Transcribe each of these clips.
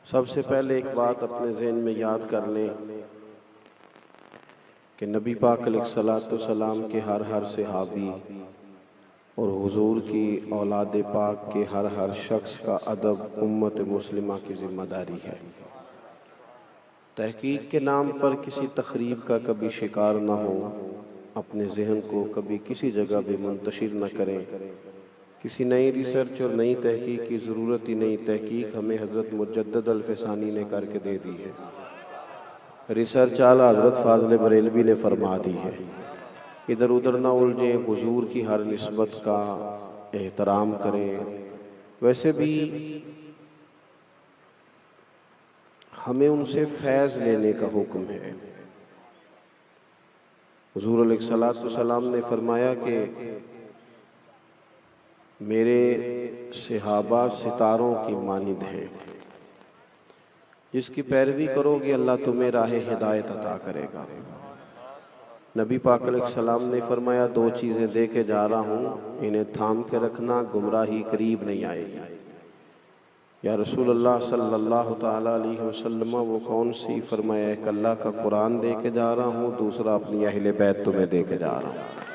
سب سے پہلے ایک بات اپنے ذہن میں یاد کر لیں کہ نبی پاک علیہ الصلوۃ والسلام کے ہر صحابی اور حضور کی اولاد پاک کے ہر شخص کا ادب امت مسلمہ کی ذمہ داری ہے۔ تحقیق کے نام پر کسی تخریب کا کبھی شکار نہ ہو، اپنے ذہن کو کبھی کسی جگہ بھی منتشر نہ کریں۔ کسی نئی ریسرچ اور نئی تحقیق کی ضرورت ہی نہیں، تحقیق ہمیں حضرت مجدد الفسانی نے کر کے دے دی ہے، ریسرچ اعلیٰ حضرت فاضل بریلوی نے فرما دی ہے۔ ادھر ادھر نہ الجھیں، حضور کی ہر نسبت کا احترام کریں۔ ویسے بھی ہمیں ان سے فیض لینے کا حکم ہے۔ حضور علیہ الصلوۃ والسلام نے فرمایا کہ میرے صحابہ ستاروں کی مانند ہیں، جس کی پیروی کرو گے اللہ تمہیں راہ ہدایت عطا کرے گا۔ نبی پاک علیہ السلام نے فرمایا دو چیزیں دے کے جا رہا ہوں، انہیں تھام کے رکھنا، گمراہی قریب نہیں آئے گی۔ یا رسول اللہ صلی اللہ تعالیٰ علیہ وسلم وہ کون سی؟ فرمایا ایک اللہ کا قرآن دے کے جا رہا ہوں، دوسرا اپنی اہل بیت تمہیں دے کے جا رہا ہوں۔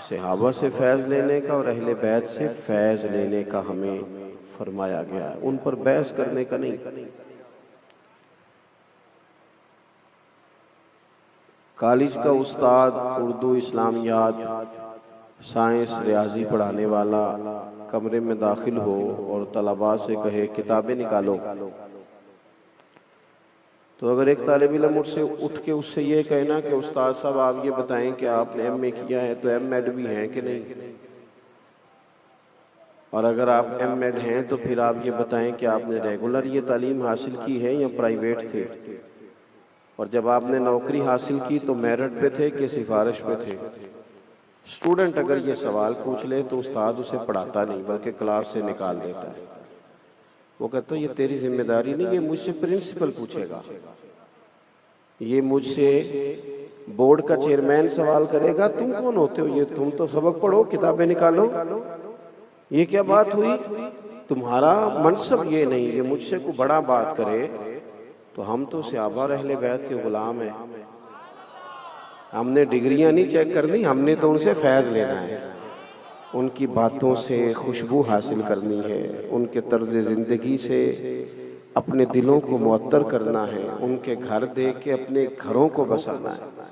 صحابہ سے فیض لینے کا اور اہل بیت سے فیض لینے کا ہمیں فرمایا گیا ہے، ان پر بحث کرنے کا نہیں۔ کالج کا استاد، اردو اسلامیات سائنس ریاضی پڑھانے والا کمرے میں داخل ہو اور طلباء سے کہے کتابیں نکالو، تو اگر ایک طالب علم اٹھ کے اس سے یہ کہنا کہ استاد صاحب آپ یہ بتائیں کہ آپ نے ایم اے کیا ہے تو ایم ایڈ بھی ہیں کہ نہیں، اور اگر آپ ایم ایڈ ہیں تو پھر آپ یہ بتائیں کہ آپ نے ریگولر یہ تعلیم حاصل کی ہے یا پرائیویٹ تھے، اور جب آپ نے نوکری حاصل کی تو میرٹ پہ تھے کہ سفارش پہ تھے۔ اسٹوڈنٹ اگر یہ سوال پوچھ لے تو استاد اسے پڑھاتا نہیں بلکہ کلاس سے نکال دیتا ہے۔ وہ کہتا ہے یہ تیری ذمہ داری نہیں، یہ مجھ سے پرنسپل پوچھے گا، یہ مجھ سے بورڈ کا چیئرمین سوال کرے گا، تم کون ہوتے ہو؟ یہ تم تو سبق پڑھو، کتابیں نکالو، یہ کیا بات ہوئی؟ تمہارا منصب یہ نہیں، یہ مجھ سے کوئی بڑا بات کرے تو ہم تو صحابہ اور اہل بیت کے غلام ہیں، ہم نے ڈگریاں نہیں چیک کرنی، ہم نے تو ان سے فیض لینا ہے، ان کی باتوں سے خوشبو حاصل کرنی ہے، ان کے طرز زندگی سے اپنے دلوں کو معطر کرنا ہے، ان کے گھر دیکھ کے اپنے گھروں کو بسانا ہے۔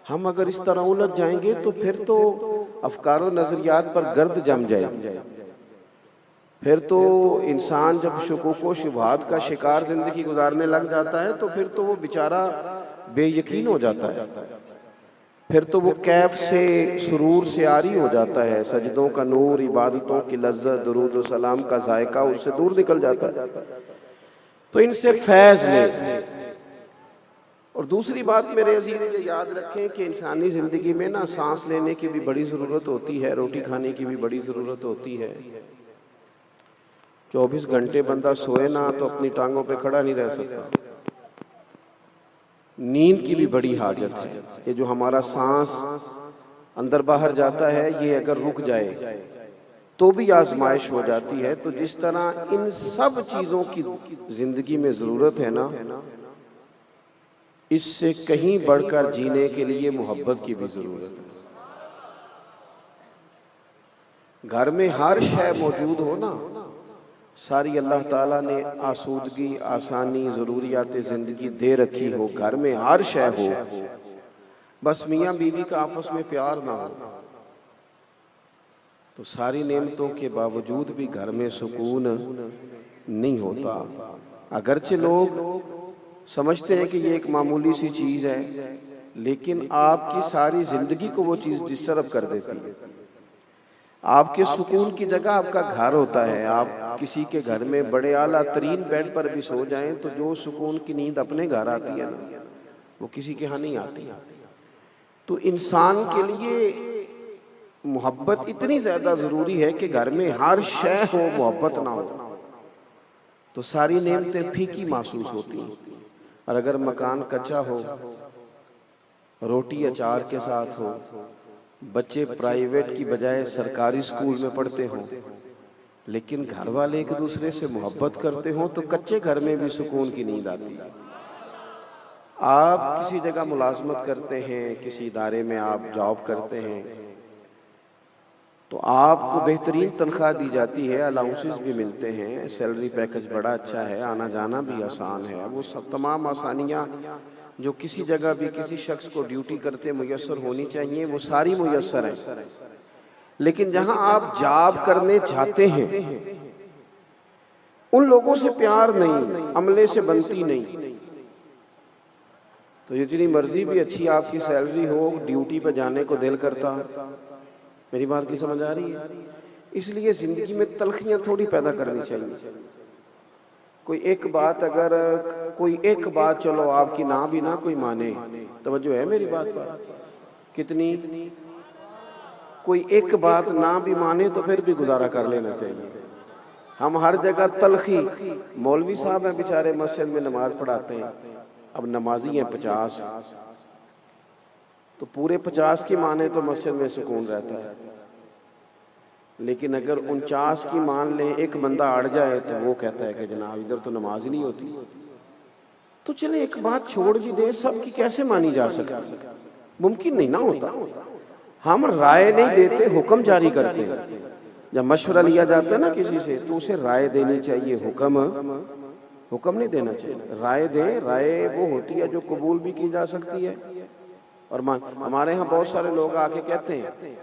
ہم اگر اس طرح الجھ جائیں گے تو پھر تو افکار و نظریات پر گرد جم جائے گی، پھر تو انسان جب شکوک و شبہات کا شکار زندگی گزارنے لگ جاتا ہے تو پھر تو وہ بیچارہ بے یقین ہو جاتا ہے، پھر تو وہ کیف سے سرور سے عاری ہو جاتا ہے، سجدوں کا نور، عبادتوں کی لذت، درود و سلام کا ذائقہ اس سے دور نکل جاتا ہے۔ تو ان سے فیض لے۔ اور دوسری بات میرے عزیز یہ یاد رکھیں کہ انسانی زندگی میں نا سانس لینے کی بھی بڑی ضرورت ہوتی ہے، روٹی کھانے کی بھی بڑی ضرورت ہوتی ہے۔ 24 گھنٹے بندہ سوئے نا تو اپنی ٹانگوں پہ کھڑا نہیں رہ سکتا۔ نیند کی بھی بڑی حاجت ہے، یہ جو ہمارا سانس اندر باہر جاتا ہے یہ اگر رک جائے تو بھی آزمائش ہو جاتی ہے۔ تو جس طرح ان سب چیزوں کی زندگی میں ضرورت ہے نا، اس سے کہیں بڑھ کر جینے کے لیے محبت کی بھی ضرورت ہے۔ گھر میں ہر شے موجود ہو نا، ساری اللہ تعالیٰ نے آسودگی، آسانی، ضروریات زندگی دے رکھی ہو، گھر میں ہر شے ہو، بس میاں بیوی کا آپس میں پیار نہ ہو تو ساری نعمتوں کے باوجود بھی گھر میں سکون نہیں ہوتا۔ اگرچہ لوگ سمجھتے ہیں کہ یہ ایک معمولی سی چیز ہے، لیکن آپ کی ساری زندگی کو وہ چیز ڈسٹرب کر دیتی ہے۔ آپ کے سکون کی جگہ آپ کا گھر ہوتا ہے، آپ کسی کے گھر میں بڑے اعلیٰ ترین بیڈ پر بھی سو جائیں تو جو سکون کی نیند اپنے گھر آتی ہے نا وہ کسی کے ہاں نہیں آتی۔ تو انسان کے لیے محبت اتنی زیادہ ضروری ہے کہ گھر میں ہر شے ہو، محبت نہ ہو تو ساری نعمتیں پھیکی محسوس ہوتی ہیں۔ اور اگر مکان کچا ہو، روٹی اچار کے ساتھ ہو، بچے پرائیویٹ کی بجائے سرکاری سکول میں پڑھتے ہوں لیکن گھر والے ایک دوسرے سے محبت کرتے ہوں تو کچے گھر میں بھی سکون کی نیند آتی ہے۔ آپ کسی جگہ ملازمت کرتے ہیں، کسی ادارے میں آپ جاب کرتے ہیں، تو آپ کو بہترین تنخواہ دی جاتی ہے، الاؤنسز بھی ملتے ہیں، سیلری پیکج بڑا اچھا ہے، آنا جانا بھی آسان ہے۔ وہ سب تمام آسانیاں جو کسی جگہ بھی کسی شخص کو ڈیوٹی کرتے میسر ہونی چاہیے، وہ ساری میسر ہیں۔ لیکن جہاں آپ جاب کرنے جاتے ہیں ان لوگوں سے پیار نہیں، عملے سے بنتی نہیں، تو جتنی مرضی بھی اچھی آپ کی سیلری ہو، ڈیوٹی پہ جانے کو دل کرتا۔ میری بات کی سمجھ آ رہی ہے؟ اس لیے زندگی میں تلخیاں تھوڑی پیدا کرنی چاہیے۔ کوئی ایک بات چلو آپ کی نہ بھی نہ کوئی مانے، توجہ ہے میری بات پر؟ کتنی؟ کوئی ایک بات نہ بھی مانے تو پھر بھی گزارا کر لینا چاہیے۔ ہم ہر جگہ تلخی، مولوی صاحب ہیں بیچارے مسجد میں نماز پڑھاتے ہیں، اب نمازی ہیں 50، تو پورے 50 کی مانے تو مسجد میں سکون رہتا ہے، لیکن اگر 49 کی مان لیں، ایک بندہ اڑ جائے تو وہ کہتا ہے کہ جناب ادھر تو نماز ہی نہیں ہوتی۔ تو چلیں ایک بات چھوڑ بھی دیں، سب کی کیسے مانی جا سکتی؟ ممکن نہیں نہ ہوتا۔ ہم رائے نہیں دیتے، حکم جاری کرتے ہیں۔ جب مشورہ لیا جاتا ہے نا کسی سے تو اسے رائے دینی چاہیے، حکم نہیں دینا چاہیے۔ رائے دیں، رائے وہ ہوتی ہے جو قبول بھی کی جا سکتی ہے۔ اور ہمارے ہاں بہت سارے لوگ آ کے کہتے ہیں،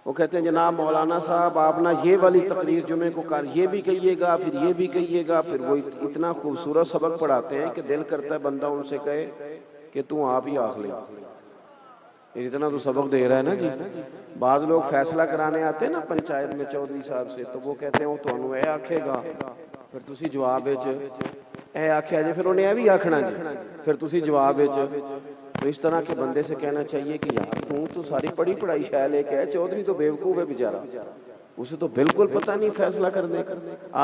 وہ کہتے ہیں جناب مولانا صاحب آپ نا یہ والی تقریر جمعے کو یہ بھی کہیے گا، پھر یہ بھی کہیے گا، پھر وہ اتنا خوبصورت سبق پڑھاتے ہیں کہ دل کرتا ہے بندہ ان سے کہے کہ تم آپ ہی آخ لے، اتنا تو سبق دے رہا ہے نا جی۔ بعض لوگ فیصلہ کرانے آتے ہیں نا پنچایت میں چودھری صاحب سے، تو وہ کہتے ہیں وہ تمہیں اے آکھے گا، پھر تسی جواب وچ اے آکھیا جی، پھر انہیں اے بھی آکھنا جی، پھر تسی جواب وچ۔ تو اس طرح کے بندے سے کہنا چاہیے کہ یار تو ساری پڑھی پڑھائی شے لے کے، چودھری تو بیوقوف ہے بیچارہ، اسے تو بالکل پتہ نہیں فیصلہ کرنے کا۔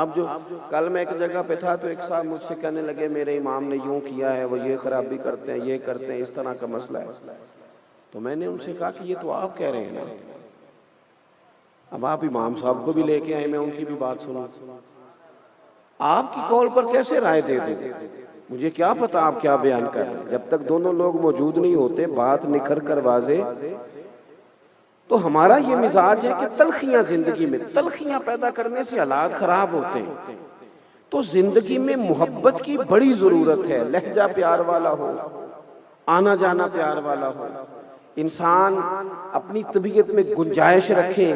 آپ جو کل میں ایک جگہ پہ تھا تو ایک صاحب مجھ سے کہنے لگے میرے امام نے یوں کیا ہے، وہ یہ خرابی کرتے ہیں، یہ کرتے ہیں، اس طرح کا مسئلہ ہے۔ تو میں نے ان سے کہا کہ یہ تو آپ کہہ رہے ہیں نا، اب آپ امام صاحب کو بھی لے کے آئے، میں ان کی بھی بات سنا، آپ کی قول پر کیسے رائے دے دوں؟ مجھے کیا پتا آپ کیا بیان کر رہے ہیں؟ جب تک دونوں لوگ موجود نہیں ہوتے، بات نکھر کر واضح، تو ہمارا یہ مزاج ہے کہ تلخیاں زندگی میں، تلخیاں پیدا کرنے سے حالات خراب ہوتے ہیں۔ تو زندگی میں محبت کی بڑی ضرورت ہے، لہجہ پیار والا ہو، آنا جانا پیار والا ہو، انسان اپنی طبیعت میں گنجائش رکھے۔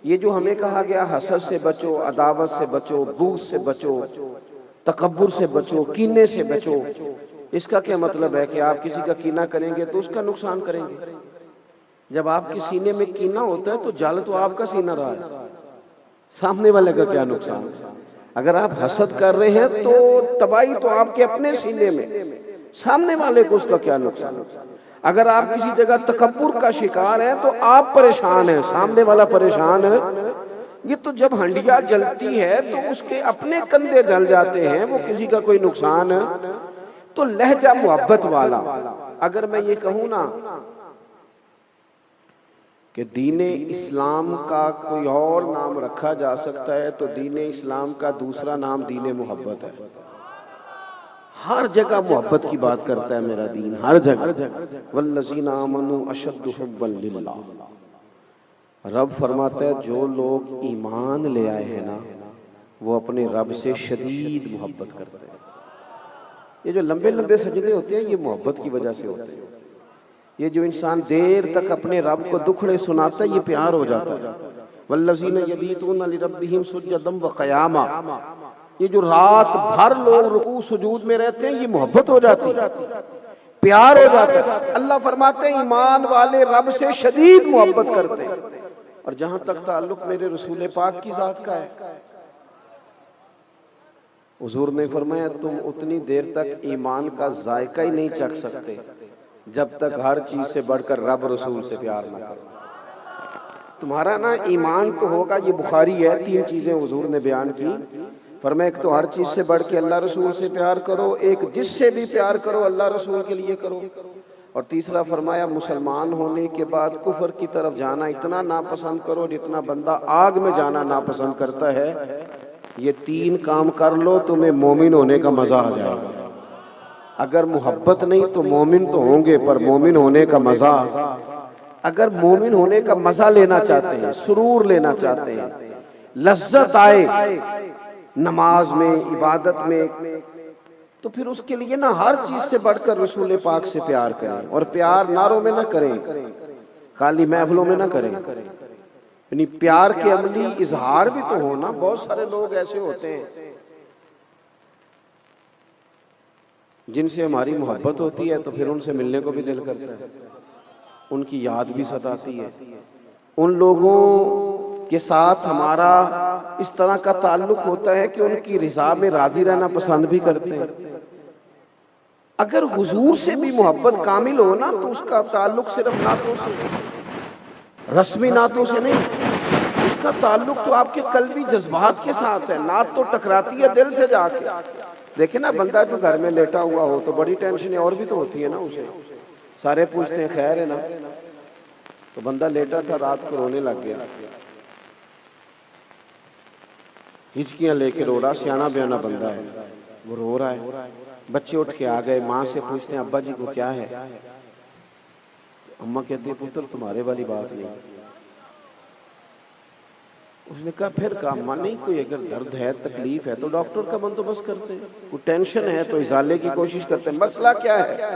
یہ جو ہمیں کہا گیا حسد سے بچو، عداوت سے بچو، بغض سے بچو، تکبر سے بچو، کینے سے بچو، اس کا کیا مطلب ہے کہ آپ کسی کا کینہ کریں گے تو اس کا نقصان کریں گے؟ جب آپ کے سینے میں کینہ ہوتا ہے تو جل تو آپ کا سینہ رہا ہے، سامنے والے کا کیا نقصان؟ اگر آپ حسد کر رہے ہیں تو تباہی تو آپ کے اپنے سینے میں، سامنے والے کو اس کا کیا نقصان؟ اگر آپ کسی جگہ تکبر کا شکار ہیں تو آپ پریشان ہیں، سامنے والا پریشان ہے۔ یہ تو جب ہنڈیا جلتی ہے تو اس کے اپنے کندھے جل جاتے ہیں، وہ کسی کا کوئی نقصان ہے۔ تو لہجہ محبت والا، اگر میں یہ کہوں نا کہ دین اسلام کا کوئی اور نام رکھا جا سکتا ہے تو دین اسلام کا دوسرا نام دین محبت ہے۔ ہر جگہ محبت کی بات کرتا ہے میرا دین، ہر جگہ۔ والذین آمنوا اشد حبا للہ، رب فرماتا ہے جو لوگ ایمان لے آئے ہیں نا وہ اپنے رب سے شدید محبت کرتے ہیں۔ یہ جو لمبے لمبے سجدے ہوتے ہیں یہ محبت کی وجہ سے ہوتے ہیں۔ یہ جو انسان دیر تک اپنے رب کو دکھڑے سناتا ہے یہ پیار ہو جاتا ہے۔ والذین یبیتون لربہم سجدا وقیاما، یہ جو رات بھر لوگ رکوع سجود میں رہتے ہیں یہ محبت ہو جاتی ہے، پیار ہو جاتا ہے۔ اللہ فرماتے ہیں ایمان والے رب سے شدید محبت کرتے ہیں۔ اور جہاں تک تعلق میرے رسول پاک کی ذات کا ہے، حضور نے فرمایا تم اتنی دیر تک ایمان کا ذائقہ ہی نہیں چکھ سکتے جب تک ہر چیز سے بڑھ کر رب رسول سے پیار نہ کرو۔ تمہارا نا ایمان تو ہوگا، یہ بخاری ہے، 3 چیزیں حضور نے بیان کی، فرمایا ایک تو ہر چیز سے بڑھ کے اللہ رسول سے پیار کرو، ایک جس سے بھی پیار کرو اللہ رسول کے لیے کرو، اور تیسرا فرمایا مسلمان ہونے کے بعد کفر کی طرف جانا اتنا ناپسند کرو جتنا بندہ آگ میں جانا ناپسند کرتا ہے. یہ 3 کام کر لو تمہیں مومن ہونے کا مزہ آ جائے گا. اگر محبت نہیں تو مومن تو ہوں گے پر مومن ہونے کا مزہ، اگر مومن ہونے کا مزہ لینا چاہتے ہیں، سرور لینا چاہتے ہیں، لذت آئے نماز میں، عبادت میں، تو پھر اس کے لیے نا ہر چیز سے بڑھ کر رسول پاک سے پیار کریں. اور پیار نعروں میں نہ کریں، خالی محفلوں میں نہ کریں، یعنی پیار کے عملی اظہار بھی تو ہونا. بہت سارے لوگ ایسے ہوتے ہیں جن سے ہماری محبت ہوتی ہے تو پھر ان سے ملنے کو بھی دل کرتا ہے، ان کی یاد بھی ستاتی ہے. ان لوگوں کے ساتھ ہمارا اس طرح کا تعلق ہوتا ہے کہ ان کی رضا میں راضی رہنا پسند بھی کرتے ہیں. اگر حضور سے بھی محبت کامل ہو نا تو اس کا تعلق صرف نعتوں سے، رسمی نعتوں سے نہیں، اس کا تعلق تو آپ کے قلبی جذبات کے ساتھ ہے. نعت تو ٹکراتی ہے دل سے جا کے. دیکھیں نا بندہ جو گھر میں لیٹا ہوا ہو تو بڑی ٹینشنیں اور بھی تو ہوتی ہے نا اسے. سارے پوچھتے ہیں خیر ہے نا، تو بندہ لیٹا تھا رات کو رونے لگ گیا، ہچکیاں لے کے رو رہا، سیانا بیانا بندہ ہے، وہ رو رہا ہے. بچے اٹھ کے آ گئے، ماں سے پوچھتے ہیں ابا جی کو کیا ہے؟ اماں کہتی ہے پتر تمہارے والی بات نہیں. اس نے کہا پھر کہا اماں نہیں، کوئی اگر درد ہے تکلیف ہے تو ڈاکٹر کا بندوبست کرتے ہیں، کوئی ٹینشن ہے تو ازالے کی کوشش کرتے ہیں، مسئلہ کیا ہے؟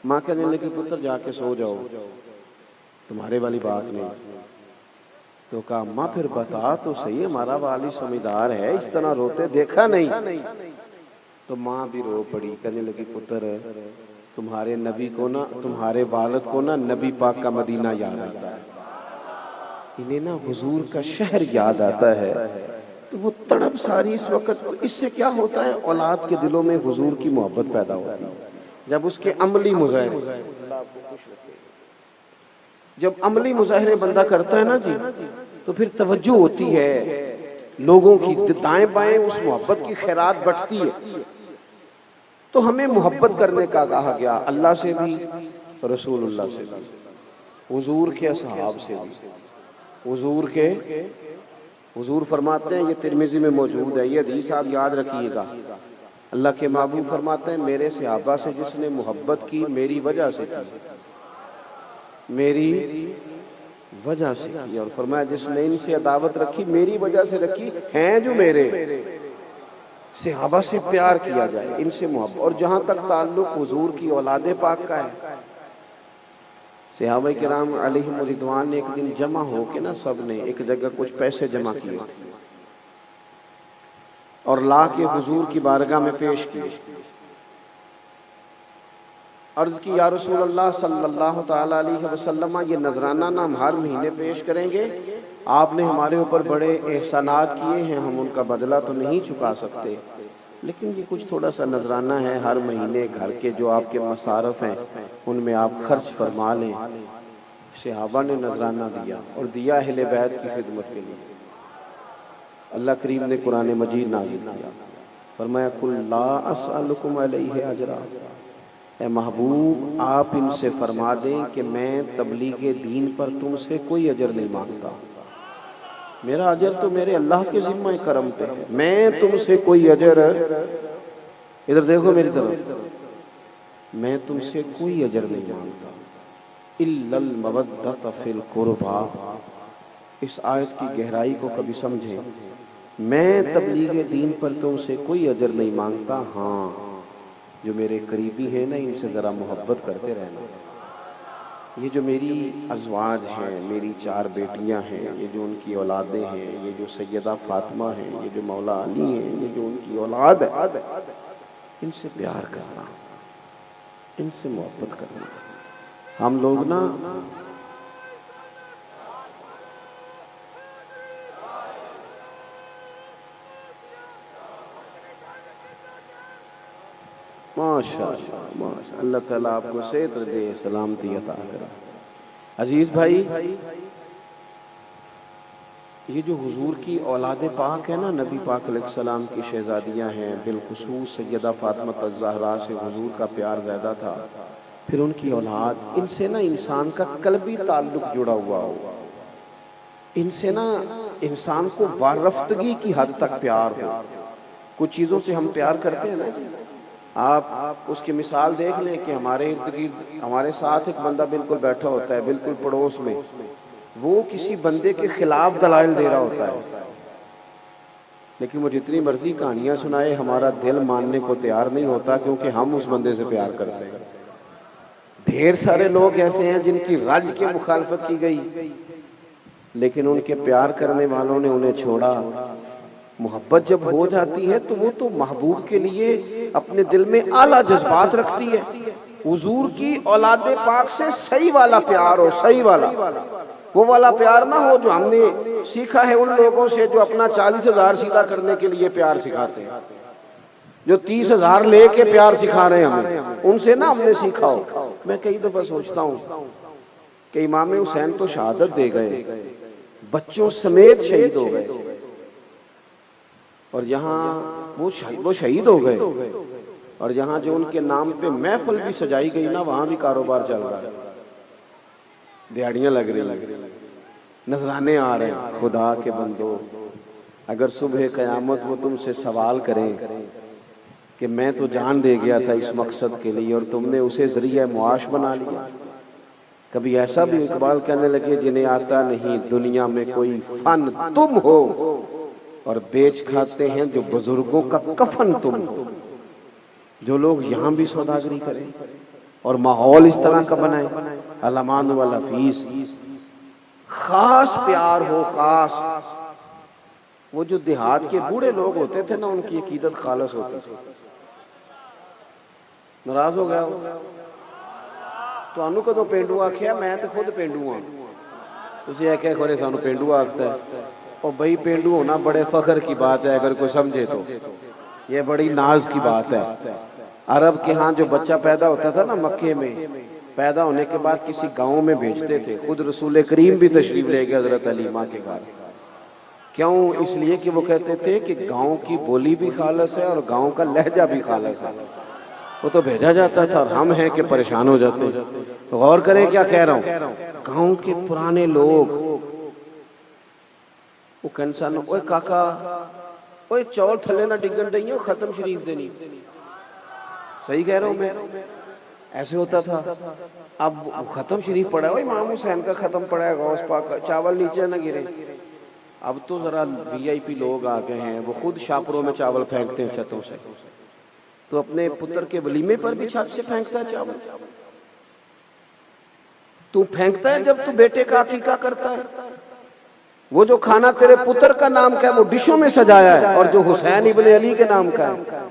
ماں کہنے لگی پتر جا کے سو جاؤ، تمہارے والی بات نہیں. تو کہا اماں پھر بتا تو صحیح، ہمارا والد سمجھدار ہے، اس طرح روتے دیکھا نہیں. تو ماں بھی رو پڑی، کہنے لگی پتر تمہارے نبی کو نا، تمہارے والد کو نا نبی پاک کا مدینہ یاد آتا ہے، انہیں نا حضور کا شہر یاد آتا ہے. تو وہ تڑپ ساری اس وقت. اس سے کیا ہوتا ہے؟ اولاد کے دلوں میں حضور کی محبت پیدا ہوتی ہے جب اس کے عملی مظاہرے، جب عملی مظاہرے بندہ کرتا ہے نا جی، تو پھر توجہ ہوتی ہے لوگوں کی، دائیں بائیں اس محبت کی خیرات بٹتی ہے. تو ہمیں محبت کرنے کا کہا گیا، اللہ سے بھی، رسول اللہ سے بھی، حضور کے اصحاب سے بھی. حضور فرماتے ہیں، یہ ترمذی میں موجود ہے، یہ حدیث آپ یاد رکھیے گا. اللہ کے محبوب فرماتے ہیں میرے صحابہ سے جس نے محبت کی میری وجہ سے کی، میری وجہ سے کی. اور فرمایا جس نے ان سے عداوت رکھی میری وجہ سے رکھی، ہیں جو میرے. صحابہ سے پیار کیا جائے، ان سے محبت. اور جہاں تک تعلق حضور کی اولاد پاک کا ہے، صحابہ کرام علیہم رضوان نے ایک دن جمع ہو کے نا سب نے ایک جگہ کچھ پیسے جمع کیے اور لا کے حضور کی بارگاہ میں پیش کیے. عرض کی یا رسول اللہ صلی اللہ تعالی علیہ وسلم، یہ نذرانہ نا ہم ہر مہینے پیش کریں گے، آپ نے ہمارے اوپر بڑے احسانات کیے ہیں، ہم ان کا بدلہ تو نہیں چکا سکتے، لیکن یہ کچھ تھوڑا سا نذرانہ ہے، ہر مہینے گھر کے جو آپ کے مصارف ہیں ان میں آپ خرچ فرما لیں. صحابہ نے نذرانہ دیا اور دیا اہل بیت کی خدمت کے لیے. اللہ کریم نے قرآن مجید نازل کیا، فرمایا قل لا اسألکم علیہ اجرا، اے محبوب آپ ان سے فرما دیں کہ میں تبلیغ دین پر تم سے کوئی اجر نہیں مانگتا، میرا اجر تو میرے اللہ کے ذمہ کرم پہ ہے، میں تم سے کوئی اجر، ادھر دیکھو میری طرف، میں تم سے کوئی اجر نہیں مانگتا. الا المودۃ فی القربى، اس آیت کی گہرائی کو کبھی سمجھیں. میں تبلیغ دین پر تم سے کوئی اجر نہیں مانگتا، ہاں جو میرے قریبی ہیں نا ان سے ذرا محبت کرتے رہنا. یہ جو میری ازواج ہیں، میری 4 بیٹیاں ہیں، یہ جو ان کی اولادیں ہیں، یہ جو سیدہ فاطمہ ہیں، یہ جو مولا علی ہیں، یہ جو ان کی اولاد ہے، ان سے پیار کرنا، ان سے محبت کرنا. ہم لوگ نا ماشاءاللہ اللہ تعالیٰ آپ کو صحت دے، سلامتی عطا کرے. عزیز بھائی، یہ جو حضور کی اولاد پاک ہے نا، نبی پاک علیہ السلام کی شہزادیاں ہیں، بالخصوص سیدہ فاطمہ الزہرا سے حضور کا پیار زیادہ تھا. پھر ان کی اولاد، ان سے نا انسان کا قلبی تعلق جڑا ہوا ہو، ان سے نا انسان کو وارفتگی کی حد تک پیار ہو۔ کچھ چیزوں سے ہم پیار کرتے ہیں نا جی، آپ اس کی مثال دیکھ لیں کہ ہمارے ارد گرد ہمارے ساتھ ایک بندہ بالکل بیٹھا ہوتا ہے، بالکل پڑوس میں، وہ کسی بندے کے خلاف دلائل دے رہا ہوتا ہے، لیکن وہ جتنی مرضی کہانیاں سنائے ہمارا دل ماننے کو تیار نہیں ہوتا، کیونکہ ہم اس بندے سے پیار کرتے ہیں۔ ڈھیر سارے لوگ ایسے ہیں جن کی رج کی مخالفت کی گئی، لیکن ان کے پیار کرنے والوں نے انہیں چھوڑا۔ محبت جب ہو جاتی ہے تو وہ تو محبوب کے لیے اپنے دل میں اعلیٰ جذبات رکھتی ہے۔ حضور کی اولاد پاک سے صحیح والا پیار ہو، صحیح والا، وہ والا پیار نہ ہو جو ہم نے سیکھا ہے ان لوگوں سے جو اپنا 40,000 سیدھا کرنے کے لیے پیار سکھاتے ہیں، جو 30,000 لے کے پیار سکھا رہے ہیں ہمیں، ان سے نہ ہم نے سیکھا ہو۔ میں کئی دفعہ سوچتا ہوں کہ امام حسین تو شہادت دے گئے، بچوں سمیت شہید ہو گئے، اور یہاں وہ شہید ہو گئے، اور یہاں جو ان کے نام پہ محفل بھی سجائی گئی نا، وہاں بھی کاروبار چل رہا ہے، دیہڑیاں لگ رہی ہیں، نذرانے آ رہے ہیں۔ خدا کے بندو، اگر صبح قیامت وہ تم سے سوال کریں کہ میں تو جان دے گیا تھا اس مقصد کے لیے اور تم نے اسے ذریعہ معاش بنا لیا، کبھی ایسا بھی اقبال کہنے لگے جنہیں آتا نہیں دنیا میں کوئی فن تم ہو، اور بیچ کھاتے ہیں جو بزرگوں کا کفن تم ہو۔ جو لوگ یہاں بھی سوداگری کریں اور ماحول اس طرح کا بنائیں، علمان والحفیظ، خاص پیار ہو، خاص۔ وہ جو دیہات کے بوڑھے لوگ ہوتے تھے نا، ان کی عقیدت خالص ہوتی تھی۔ ناراض ہو گیا ہو تو انو کدو پینڈو آکھیا؟ میں تو خود پینڈو ہاں، تسی یہ کہہ کھولے سانو پینڈو آکھتا ہے۔ اور بھئی پینڈو ہونا بڑے فخر کی بات ہے اگر کوئی سمجھے تو، یہ بڑی ناز کی بات ہے۔ عرب کے ہاں جو بچہ پیدا ہوتا تھا نا مکے میں، پیدا ہونے کے بعد کسی گاؤں میں بھیجتے تھے۔ خود رسول کریم بھی تشریف لے گئے حضرت علیمہ کے گھر۔ کیوں؟ اس لیے کہ وہ کہتے تھے کہ گاؤں کی بولی بھی خالص ہے اور گاؤں کا لہجہ بھی خالص ہے۔ وہ تو بھیجا جاتا تھا اور ہم ہیں کہ پریشان ہو جاتے ہیں۔ تو غور کریں کیا کہہ رہا ہوں، گاؤں کے پرانے لوگ وہ کنسان، اوے کاکا اوے چول تھلے نہ ڈگن ڈئیوں، ختم شریف دینی، صحیح کہہ رہا ہوں میں؟ ایسے ہوتا تھا۔ اب ختم شریف پڑا ہے، امام حسین کا ختم پڑا ہے، غوث پاک کا، چاول نیچے نہ گرے۔ اب تو ذرا وی آئی پی لوگ آ گئے ہیں، وہ خود شاپروں میں چاول پھینکتے ہیں چھتوں سے، تو اپنے پتر کے ولیمے پر بھی چھت سے پھینکتا ہے چاول۔ تو پھینکتا ہے جب تو بیٹے کا عقیقہ کرتا ہے۔ وہ جو کھانا تیرے پتر کا نام کا ہے وہ ڈشوں میں سجایا ہے، اور جو حسین ابن علی کے نام کا ہے۔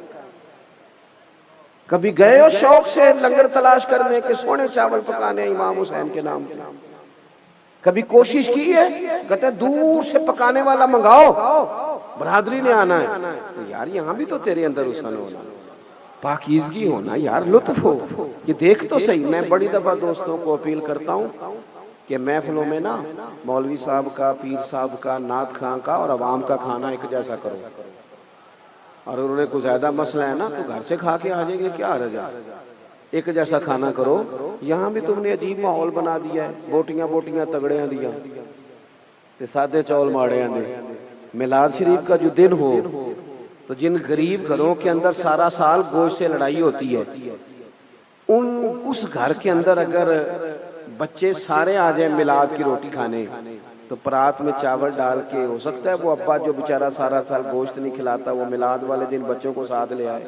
کبھی گئے ہو شوق سے لنگر تلاش کرنے کے سونے چاول پکانے امام حسین کے نام کے؟ کبھی کوشش کی ہے؟ کہتے ہیں دور سے پکانے والا منگاؤ، برادری نے آنا ہے۔ تو یار یہاں بھی تو تیرے اندر حسن ہونا، پاکیزگی ہونا، یار لطف ہو، یہ دیکھ تو صحیح۔ میں بڑی دفعہ دوستوں کو اپیل کرتا ہوں کہ محفلوں میں نا مولوی صاحب کا، پیر صاحب کا، نعت خواں کا اور عوام کا کھانا ایک جیسا کرو، اور انہوں نے کوئی زیادہ مسئلہ ہے نا تو گھر سے کھا کے آ جائیں گے، کیا حرج ہے؟ ایک جیسا کھانا کرو۔ یہاں بھی تم نے عجیب ماحول بنا دیا ہے، بوٹیاں بوٹیاں تگڑیاں دیا تے سادے چول ماڑیاں نے۔ میلاد شریف کا جو دن ہو تو جن غریب گھروں کے اندر سارا سال گوشت سے لڑائی ہوتی ہے، اس گھر کے اندر اگر بچے سارے آ جائیں میلاد کی روٹی کھانے تو پرات میں چاول ڈال کے، ہو سکتا ہے وہ ابا جو بیچارہ سارا سال گوشت نہیں کھلاتا وہ میلاد والے دن بچوں کو ساتھ لے آئے،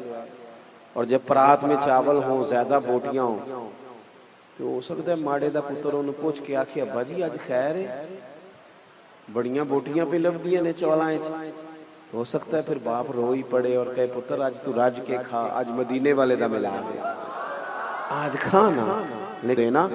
اور جب پرات میں چاول ہوں، زیادہ بوٹیاں ہوں، تو ہو سکتا ہے ماڑے دا پتر انہوں پوچھ کے آکھے ابا جی آج خیر ہے، بڑیاں بوٹیاں پہ لبدیاں نے چولائیں، تو ہو سکتا ہے پھر باپ روئی پڑے اور کہے پتر آج تو راج کے کھا، آج مدینے والے دا میلاد ہے، آج کھانا لینا۔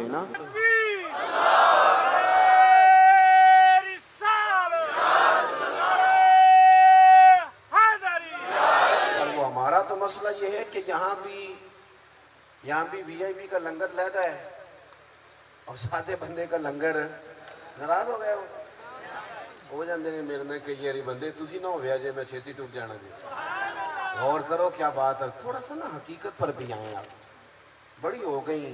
مسئلہ یہ ہے کہ یہاں بھی وی آئی پی کا لنگر لیتا ہے اور سادے بندے کا لنگر۔ ناراض ہو گئے ہو جاندے نے میرے نے کئی یاری بندے تسی نہ ہویا جے میں چھیتی ٹوٹ جانا جی۔ غور کرو کیا بات ہے، تھوڑا سا نا حقیقت پر بھی آئیں آپ، بڑی ہو گئی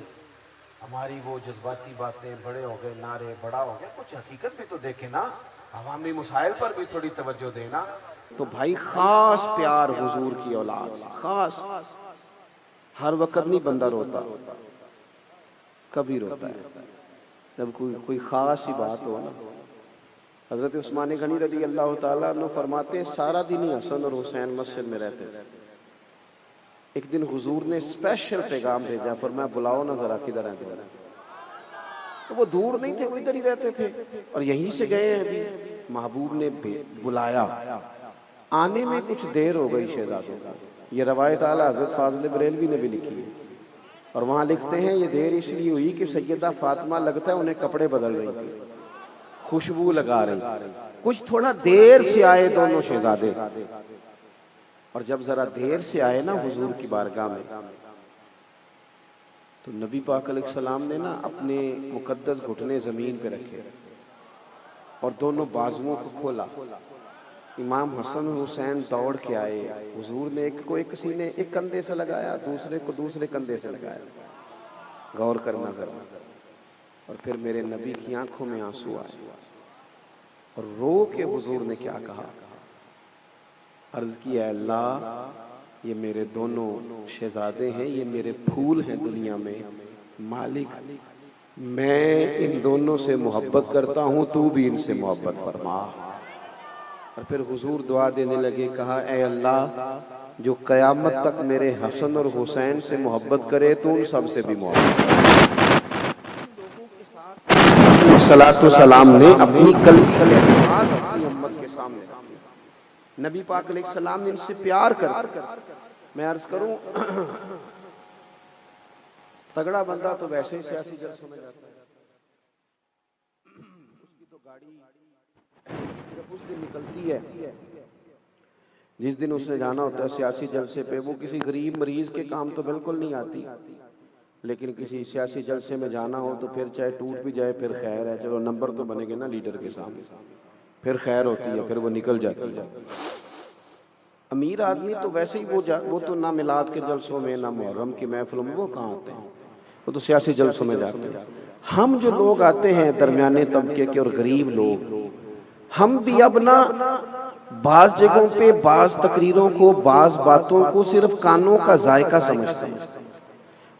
ہماری وہ جذباتی باتیں، بڑے ہو گئے نعرے، بڑا ہو گیا، کچھ حقیقت بھی تو دیکھیں نا، عوامی مسائل پر بھی تھوڑی توجہ دینا۔ تو بھائی خاص پیار حضور کی اولاد، خاص، ہر وقت نہیں بندہ روتا، کبھی روتا ہے جب کوئی خاص ہی بات ہو نا۔ حضرت عثمان غنی رضی اللہ تعالیٰ عنہ فرماتے ہیں سارا دن ہی حسن اور حسین مسجد میں رہتے تھے۔ ایک دن حضور نے اسپیشل پیغام بھیجا، فرمایا بلاؤ نا ذرا کدھر ہیں۔ تو وہ دور نہیں تھے، وہ ادھر ہی رہتے تھے اور یہیں سے گئے ہیں ابھی۔ محبوب نے بلایا، آنے میں کچھ دیر ہو گئی شہزادوں کو۔ یہ روایت اعلیٰ حضرت فاضل بریلوی نے بھی لکھی ہے، اور وہاں لکھتے ہیں یہ دیر اس لیے ہوئی کہ سیدہ فاطمہ لگتا ہے انہیں کپڑے بدل رہی تھی، خوشبو لگا رہی، کچھ تھوڑا دیر سے آئے دونوں شہزادے۔ اور جب ذرا دیر سے آئے نا حضور کی بارگاہ میں، تو نبی پاک علیہ السلام نے نا اپنے مقدس گھٹنے زمین پہ رکھے اور دونوں بازوؤں کو کھولا۔ امام حسن حسین دوڑ کے آئے، حضور نے ایک کو ایک سینے ایک کندھے سے لگایا، دوسرے کو دوسرے کندھے سے لگایا۔ غور کرنا ذرا۔ اور پھر میرے نبی کی آنکھوں میں آنسو آئے اور رو کے حضور نے کیا کہا؟ عرض کی اے اللہ، یہ میرے دونوں شہزادے ہیں، یہ میرے پھول ہیں دنیا میں، مالک میں ان دونوں سے محبت کرتا ہوں، تو بھی ان سے محبت فرما۔ اور پھر حضور دعا دینے لگے، کہا اے اللہ جو قیامت تک میرے حسن اور حسین سے محبت کرے تو ان سب سے بھی محبت کرے۔ صلاۃ والسلام نے اپنی اپنی امت کے سامنے نبی پاک علیہ السلام نے ان سے پیار کر، میں عرض کروں تگڑا بندہ تو ویسے ہی سیاسی جلسوں میں جاتا ہے، اس کی تو گاڑی جب اس دن نکلتی ہے، جس دن اس نے جانا ہوتا ہے سیاسی جلسے پہ، وہ کسی غریب مریض کے کام تو بالکل نہیں آتی، لیکن کسی سیاسی جلسے میں جانا ہو تو پھر چاہے ٹوٹ بھی جائے پھر خیر ہے، چلو نمبر تو بنے گے نا لیڈر کے سامنے، پھر خیر ہوتی ہے، پھر وہ نکل جاتی ہے۔ امیر آدمی تو ویسے ہی وہ تو نہ میلاد کے جلسوں میں نہ محرم کی محفلوں میں وہ کہاں ہوتے ہیں، وہ تو سیاسی جلسوں میں جاتے ہیں۔ ہم جو لوگ آتے ہیں درمیانے طبقے کے اور غریب لوگ، ہم بھی اب نہ بعض جگہوں پہ بعض تقریروں کو، بعض باتوں کو صرف کانوں کا ذائقہ سمجھتے ہیں۔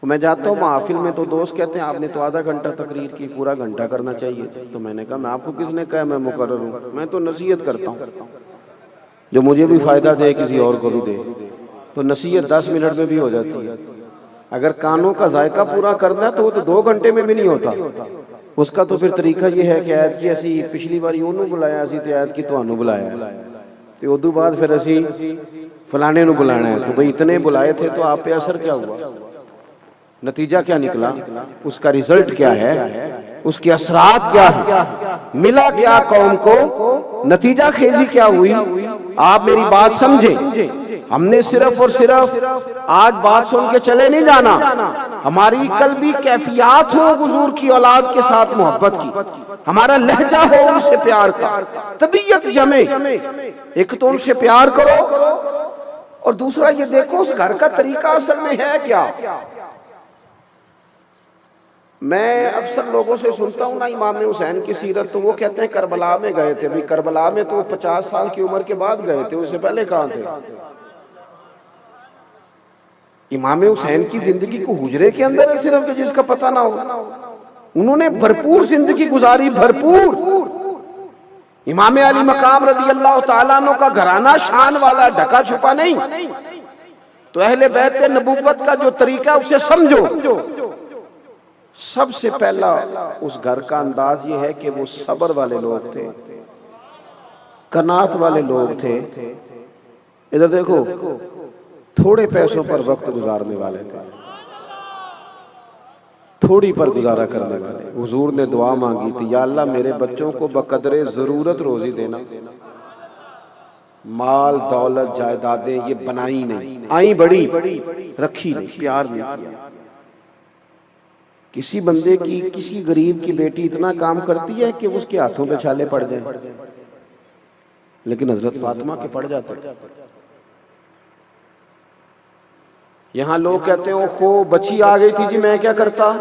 میں جاتا ہوں محافل میں تو دوست کہتے ہیں آپ نے تو آدھا گھنٹہ تقریر کی، پورا گھنٹہ کرنا چاہیے، تو میں نے کہا میں آپ کو کس نے کہا میں مقرر ہوں، میں تو نصیحت کرتا ہوں، جو مجھے بھی فائدہ دے کسی اور کو بھی دے، تو نصیحت 10 منٹ میں بھی ہو جاتی ہے۔ اگر کانوں کا ذائقہ پورا کرنا ہے تو وہ تو 2 گھنٹے میں بھی نہیں ہوتا، اس کا تو پھر طریقہ یہ ہے کہ ایت کی اسی پچھلی باری انہوں بلایا اسی تو ایت کی تہانوں بلایا، تو ادو بعد پھر اسی فلانے نو بلانا ہے، تو بھئی اتنے بلائے تھے تو آپ پہ اثر کیا ہوا، نتیجہ کیا نکلا، اس کا ریزلٹ کیا ہے، اس کے اثرات کیا ہے، ملا کیا قوم کو، نتیجہ خیزی کیا ہوئی، آپ میری بات سمجھیں۔ ہم نے صرف اور صرف آج بات سن کے چلے نہیں جانا، ہماری قلبی کیفیات ہو حضور کی اولاد کے ساتھ محبت کی، ہمارا لہجہ ہو ان سے پیار کا، طبیعت جمے، ایک تو ان سے پیار کرو اور دوسرا یہ دیکھو اس گھر کا طریقہ اصل میں ہے کیا۔ میں اکثر لوگوں سے سنتا ہوں نا امام حسین کی سیرت، تو وہ کہتے ہیں کربلا میں گئے تھے، بھی کربلا میں تو 50 سال کی عمر کے بعد گئے تھے، اس سے پہلے کہاں تھے؟ امام حسین کی زندگی کو حجرے کے اندر ہے صرف کہ جس کا پتہ نہ ہو، انہوں نے بھرپور زندگی گزاری، بھرپور۔ امام علی مقام رضی اللہ تعالیٰ عنہ کا گھرانہ شان والا، ڈھکا چھپا نہیں، تو اہل بیت نبوت کا جو طریقہ اسے سمجھو۔ سب سے پہلا اس گھر کا انداز یہ ہے کہ وہ صبر والے لوگ تھے، قناعت والے لوگ تھے۔ ادھر دیکھو، تھوڑے پیسوں پر وقت گزارنے والے تھے، تھوڑی پر گزارا کرنے والے۔ حضور نے دعا مانگی تھی، یا اللہ میرے بچوں کو بقدر ضرورت روزی دینا، مال دولت جائیدادیں یہ بنائی نہیں، آئیں بڑی رکھی نہیں، پیار نہیں کیا۔ کسی بندے کی، کسی غریب کی بیٹی اتنا کام کرتی ہے کہ اس کے ہاتھوں پہ چھالے پڑ جائیں، لیکن حضرت فاطمہ کے پڑ جاتے تھے۔ یہاں لوگ کہتے ہیں اوہو بچی آ گئی تھی جی میں کیا کرتا،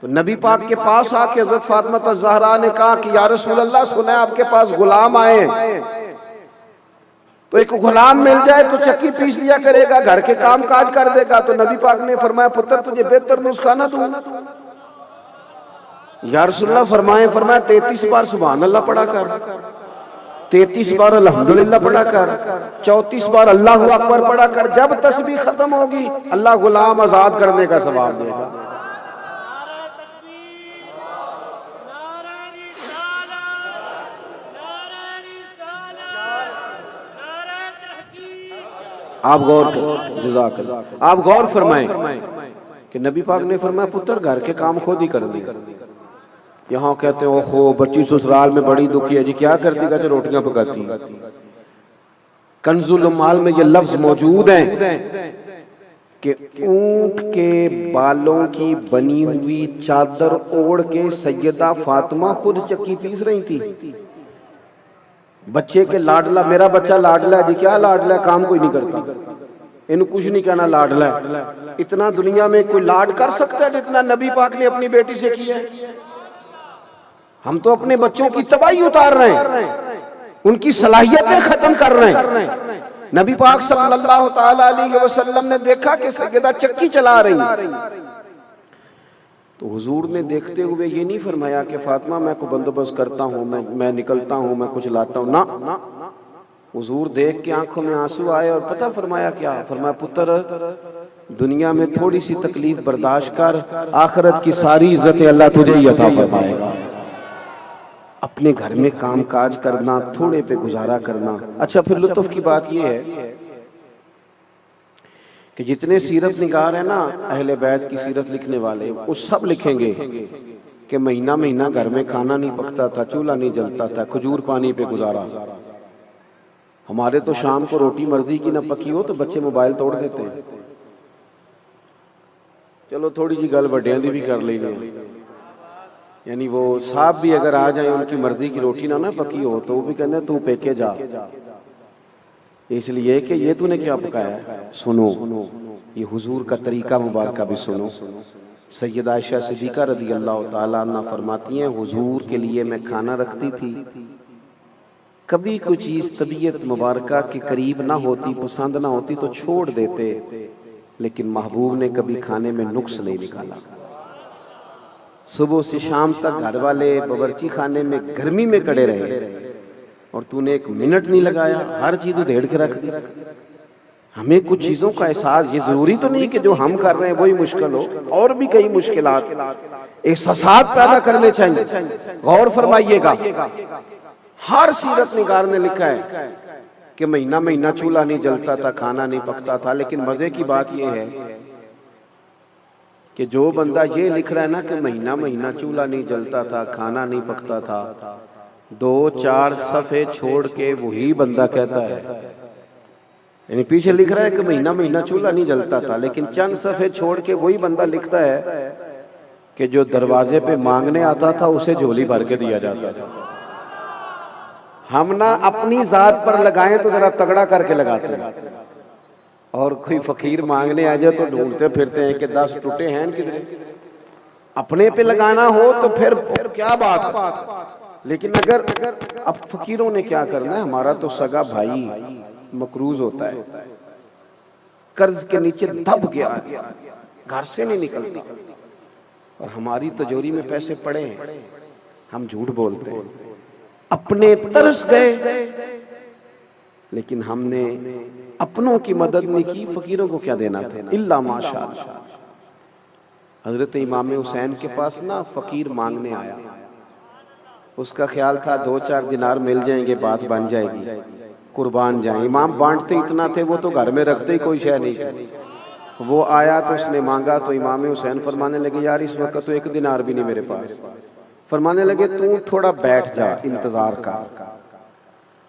تو نبی پاک کے پاس آ کے حضرت فاطمہ الزہرا نے کہا کہ یا رسول اللہ سنا ہے آپ کے پاس غلام آئے، تو ایک غلام مل جائے تو چکی پیس لیا کرے گا، گھر کے کام کاج کر دے گا۔ تو نبی پاک نے فرمایا پتر تجھے بہتر نسخہ نہ دوں؟ یا رسول اللہ فرمایا 33 بار سبحان اللہ پڑھا کر، 33 بار الحمدللہ پڑھا کر، 34 بار اللہ اکبر پڑھا کر، جب تسبیح ختم ہوگی اللہ غلام آزاد کرنے کا ثواب دے گا۔ آپ غور جزاک اللہ، آپ غور فرمائیں کہ نبی پاک نے فرمایا پتر گھر کے کام خود ہی کر دی۔ یہاں کہتے ہیں اوہو بچی سسرال میں بڑی دکھی ہے جی کیا کرتی گا جو روٹیاں پکاتی۔ کنز المال میں یہ لفظ موجود ہیں کہ اونٹ کے بالوں کی بنی ہوئی چادر اوڑھ کے سیدہ فاطمہ خود چکی پیس رہی تھی۔ بچے کے لاڈلا، میرا بچہ لاڈلا ہے جی، کیا لاڈلا ہے، کام کوئی نہیں کرتا، انہوں کچھ نہیں کہنا لاڈلا ہے۔ اتنا دنیا میں کوئی لاڈ کر سکتا ہے جتنا نبی پاک نے اپنی بیٹی سے کیا ہے؟ ہم تو اپنے بچوں کی تباہی اتار رہے ہیں، ان کی صلاحیتیں ختم کر رہے ہیں۔ نبی پاک صلی اللہ تعالی علیہ وسلم نے دیکھا کہ سیدہ چکی چلا رہی ہیں، تو حضور نے دیکھتے ہوئے یہ نہیں فرمایا کہ فاطمہ میں کو بندوبست کرتا ہوں، میں نکلتا ہوں، میں کچھ لاتا ہوں، نہ، حضور دیکھ کے آنکھوں میں آنسو آئے اور پتہ فرمایا کیا؟ فرمایا پتر دنیا میں تھوڑی سی تکلیف برداشت کر، آخرت کی ساری عزتیں اللہ تجھے ہی عطا فرمائے گا۔ اپنے گھر میں کام کاج کرنا، تھوڑے پہ گزارا کرنا۔ اچھا پھر لطف کی بات یہ ہے کہ جتنے سیرت نگار ہیں نا اہل بیت کی سیرت لکھنے والے، وہ سب لکھیں گے کہ مہینہ مہینہ گھر میں کھانا نہیں پکتا تھا، چولہا نہیں جلتا تھا، کھجور پانی پہ گزارا۔ ہمارے تو شام کو روٹی مرضی کی نہ پکی ہو تو بچے موبائل توڑ دیتے ہیں۔ چلو تھوڑی جی گل وڈیاں دی بھی کر لینے، یعنی وہ صاحب بھی اگر آ جائیں ان کی مرضی کی روٹی نہ پکی ہو تو وہ بھی کہتے ہیں تو پیکے جا، اس لیے کہ یہ تو نے کیا پکایا ہے۔ سنو یہ حضور کا طریقہ مبارکہ بھی سنو۔ سیدہ عائشہ صدیقہ رضی اللہ تعالیٰ عنہ فرماتی ہیں حضور کے لیے میں کھانا رکھتی تھی، کبھی کوئی چیز طبیعت مبارکہ کے قریب نہ ہوتی، پسند نہ ہوتی تو چھوڑ دیتے، لیکن محبوب نے کبھی کھانے میں نقص نہیں نکالا۔ صبح سے شام تک گھر والے باورچی خانے میں گرمی میں کڑے رہے اور تو نے ایک منٹ نہیں لگایا، ہر چیز ادھیڑ کے رکھ دی۔ ہمیں کچھ چیزوں کا احساس، یہ ضروری تو نہیں کہ جو ہم کر رہے ہیں وہی مشکل ہو، اور بھی کئی مشکلات احساسات پیدا کرنے چاہیے۔ غور فرمائیے گا، ہر سیرت نگار نے لکھا ہے کہ مہینہ مہینہ چولہا نہیں جلتا تھا، کھانا نہیں پکتا تھا، لیکن مزے کی بات یہ ہے کہ جو بندہ یہ لکھ رہا ہے نا کہ مہینہ مہینہ چولہا نہیں جلتا تھا، کھانا نہیں پکتا تھا، 2-4 صفحے چھوڑ کے وہی بندہ کہتا ہے، یعنی پیچھے لکھ رہا ہے کہ مہینہ مہینہ چولہا نہیں جلتا تھا، لیکن چند صفحے چھوڑ کے وہی بندہ لکھتا ہے کہ جو دروازے پہ مانگنے آتا تھا اسے جھولی بھر کے دیا جاتا تھا۔ ہم نہ اپنی ذات پر لگائیں تو ذرا تگڑا کر کے لگاتے ہیں، اور کوئی فقیر مانگنے آ جائے تو ڈھونڈتے پھرتے ہیں کہ 10 ٹوٹے ہیں کدھر۔ اپنے پہ لگانا ہو تو پھر کیا بات ہے، لیکن اگر اب فقیروں نے کیا کرنا ہے، ہمارا تو سگا بھائی مقروض ہوتا ہے، قرض کے نیچے دب گیا، گھر سے نہیں نکلتا، اور ہماری تجوری میں پیسے پڑے ہیں، ہم جھوٹ بولتے ہیں، اپنے ترس گئے، لیکن ہم نے اپنوں کی مدد نہیں کی، فقیروں کو کیا دینا تھا؟ اللہ ماشاءاللہ۔ حضرت امام حسین کے پاس نا فقیر مانگنے آیا، اس کا خیال تھا 2-4 دینار مل جائیں گے بات بن جائے گی، قربان جائیں۔ امام بانٹتے اتنا تھے، وہ تو گھر میں رکھتے ہی کوئی شے نہیں تھی۔ وہ آیا تو اس نے مانگا تو امام حسین فرمانے لگے یار اس وقت تو 1 دینار بھی نہیں میرے پاس۔ فرمانے لگے تو تھوڑا بیٹھ جا، انتظار کا۔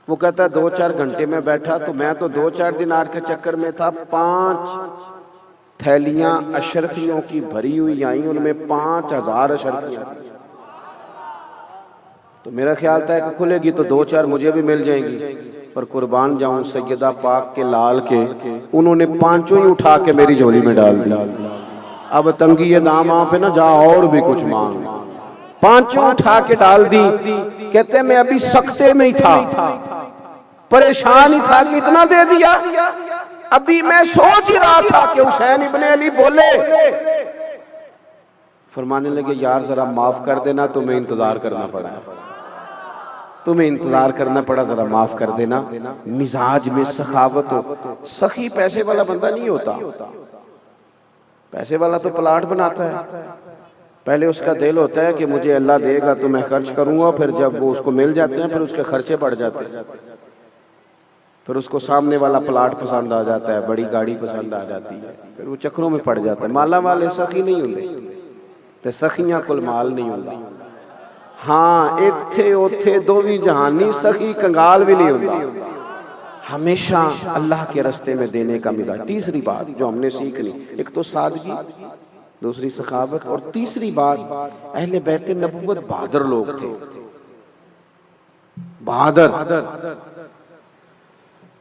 وہ کہتا ہے 2-4 گھنٹے میں بیٹھا تو میں تو 2-4 دینار کے چکر میں تھا، 5 تھیلیاں اشرفیوں کی بھری ہوئی آئیں، ان میں 5000 اشرفیاں تھیں، تو میرا خیال تھا کہ کھلے گی تو 2-4 مجھے بھی مل جائیں گی۔ پر قربان جاؤں سیدہ پاک کے لال کے، انہوں نے پانچوں ہی اٹھا کے میری جھولی میں ڈال دیا۔ اب تنگی داماں پہ نہ جا اور بھی کچھ مانگ، پانچوں اٹھا کے ڈال دی۔ کہتے میں ابھی سکتے میں ہی تھا، پریشان ہی تھا کہ اتنا دے دیا۔ ابھی میں سوچ ہی رہا تھا کہ حسین ابن علی بولے، فرمانے لگے یار ذرا معاف کر دینا، تمہیں انتظار کرنا پڑا، تمہیں انتظار کرنا پڑا، ذرا معاف کر دینا۔ مزاج میں سخاوت ہو۔ سخی پیسے والا بندہ نہیں ہوتا، پیسے والا تو پلاٹ بناتا ہے، پہلے اس کا دل ہوتا ہے کہ مجھے اللہ دے گا تو میں خرچ کروں گا، پھر جب وہ اس کو مل جاتے ہیں پھر اس کے خرچے بڑھ جاتے ہیں، پھر اس کو سامنے والا پلاٹ پسند آ جاتا ہے، بڑی گاڑی پسند آ جاتی ہے، پھر وہ چکروں میں پڑ جاتا ہے۔ مالا والے سخی نہیں ہوندے تے سخیاں کل مال نہیں ہوندا۔ ہاں ایتھے اوتھے دوویں جہانی سخی کنگال بھی نہیں ہوندا، ہمیشہ اللہ کے رستے میں دینے کا مزاج۔ تیسری بات جو ہم نے سیکھنی، ایک تو سادگی، دوسری سخاوت، اور تیسری بات اہل بیت نبوت بہادر لوگ تھے، بہادر۔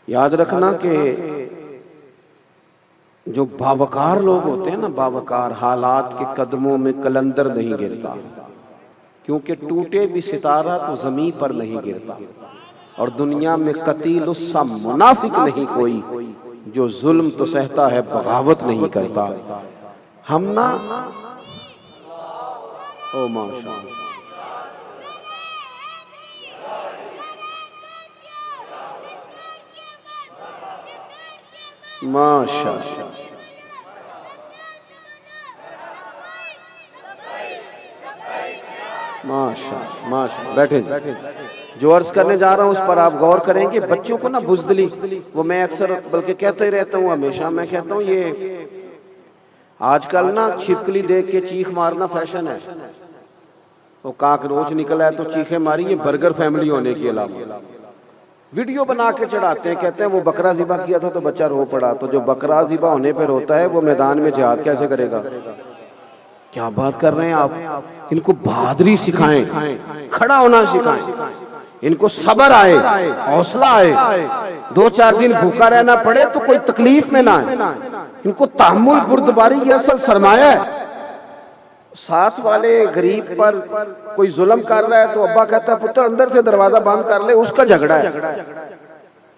یاد رکھنا کہ جو باوقار لوگ ہوتے ہیں نا، باوقار، حالات کے قدموں میں قلندر نہیں گرتا، کیونکہ ٹوٹے بھی ستارہ تو زمین پر نہیں گرتا، اور دنیا میں قتیل السا منافق نہیں کوئی جو ظلم تو سہتا ہے بغاوت نہیں کرتا۔ ہم نا او ماشاء ماشاء ماشاء بیٹھے جو عرض کرنے جا رہا ہوں اس پر آپ غور کریں کہ بچوں کو نا بزدلی، وہ میں اکثر بلکہ کہتا ہی رہتا ہوں، ہمیشہ میں کہتا ہوں یہ آج کل نا چھپکلی دیکھ کے چیخ مارنا فیشن ہے۔ وہ کاک روچ نکلا ہے تو چیخیں ماری، یہ برگر فیملی ہونے کی علامت۔ ویڈیو بنا کے چڑھاتے ہیں، کہتے ہیں وہ بکرا ذبح کیا تھا تو بچہ رو پڑا، تو جو بکرا ذبح ہونے پہ روتا ہے وہ میدان میں جہاد کیسے کرے گا؟ کیا بات کر رہے ہیں آپ؟ ان کو بہادری سکھائیں، کھڑا ہونا سکھائیں، ان کو صبر آئے، حوصلہ آئے، دو چار دن بھوکا رہنا پڑے تو کوئی تکلیف میں نہ آئے، ان کو تحمل بردباری یہ اصل سرمایہ ہے۔ ساتھ والے غریب پر کوئی ظلم کر رہا ہے تو ابا کہتا ہے پتر اندر سے دروازہ بند کر لے، اس کا جھگڑا ہے۔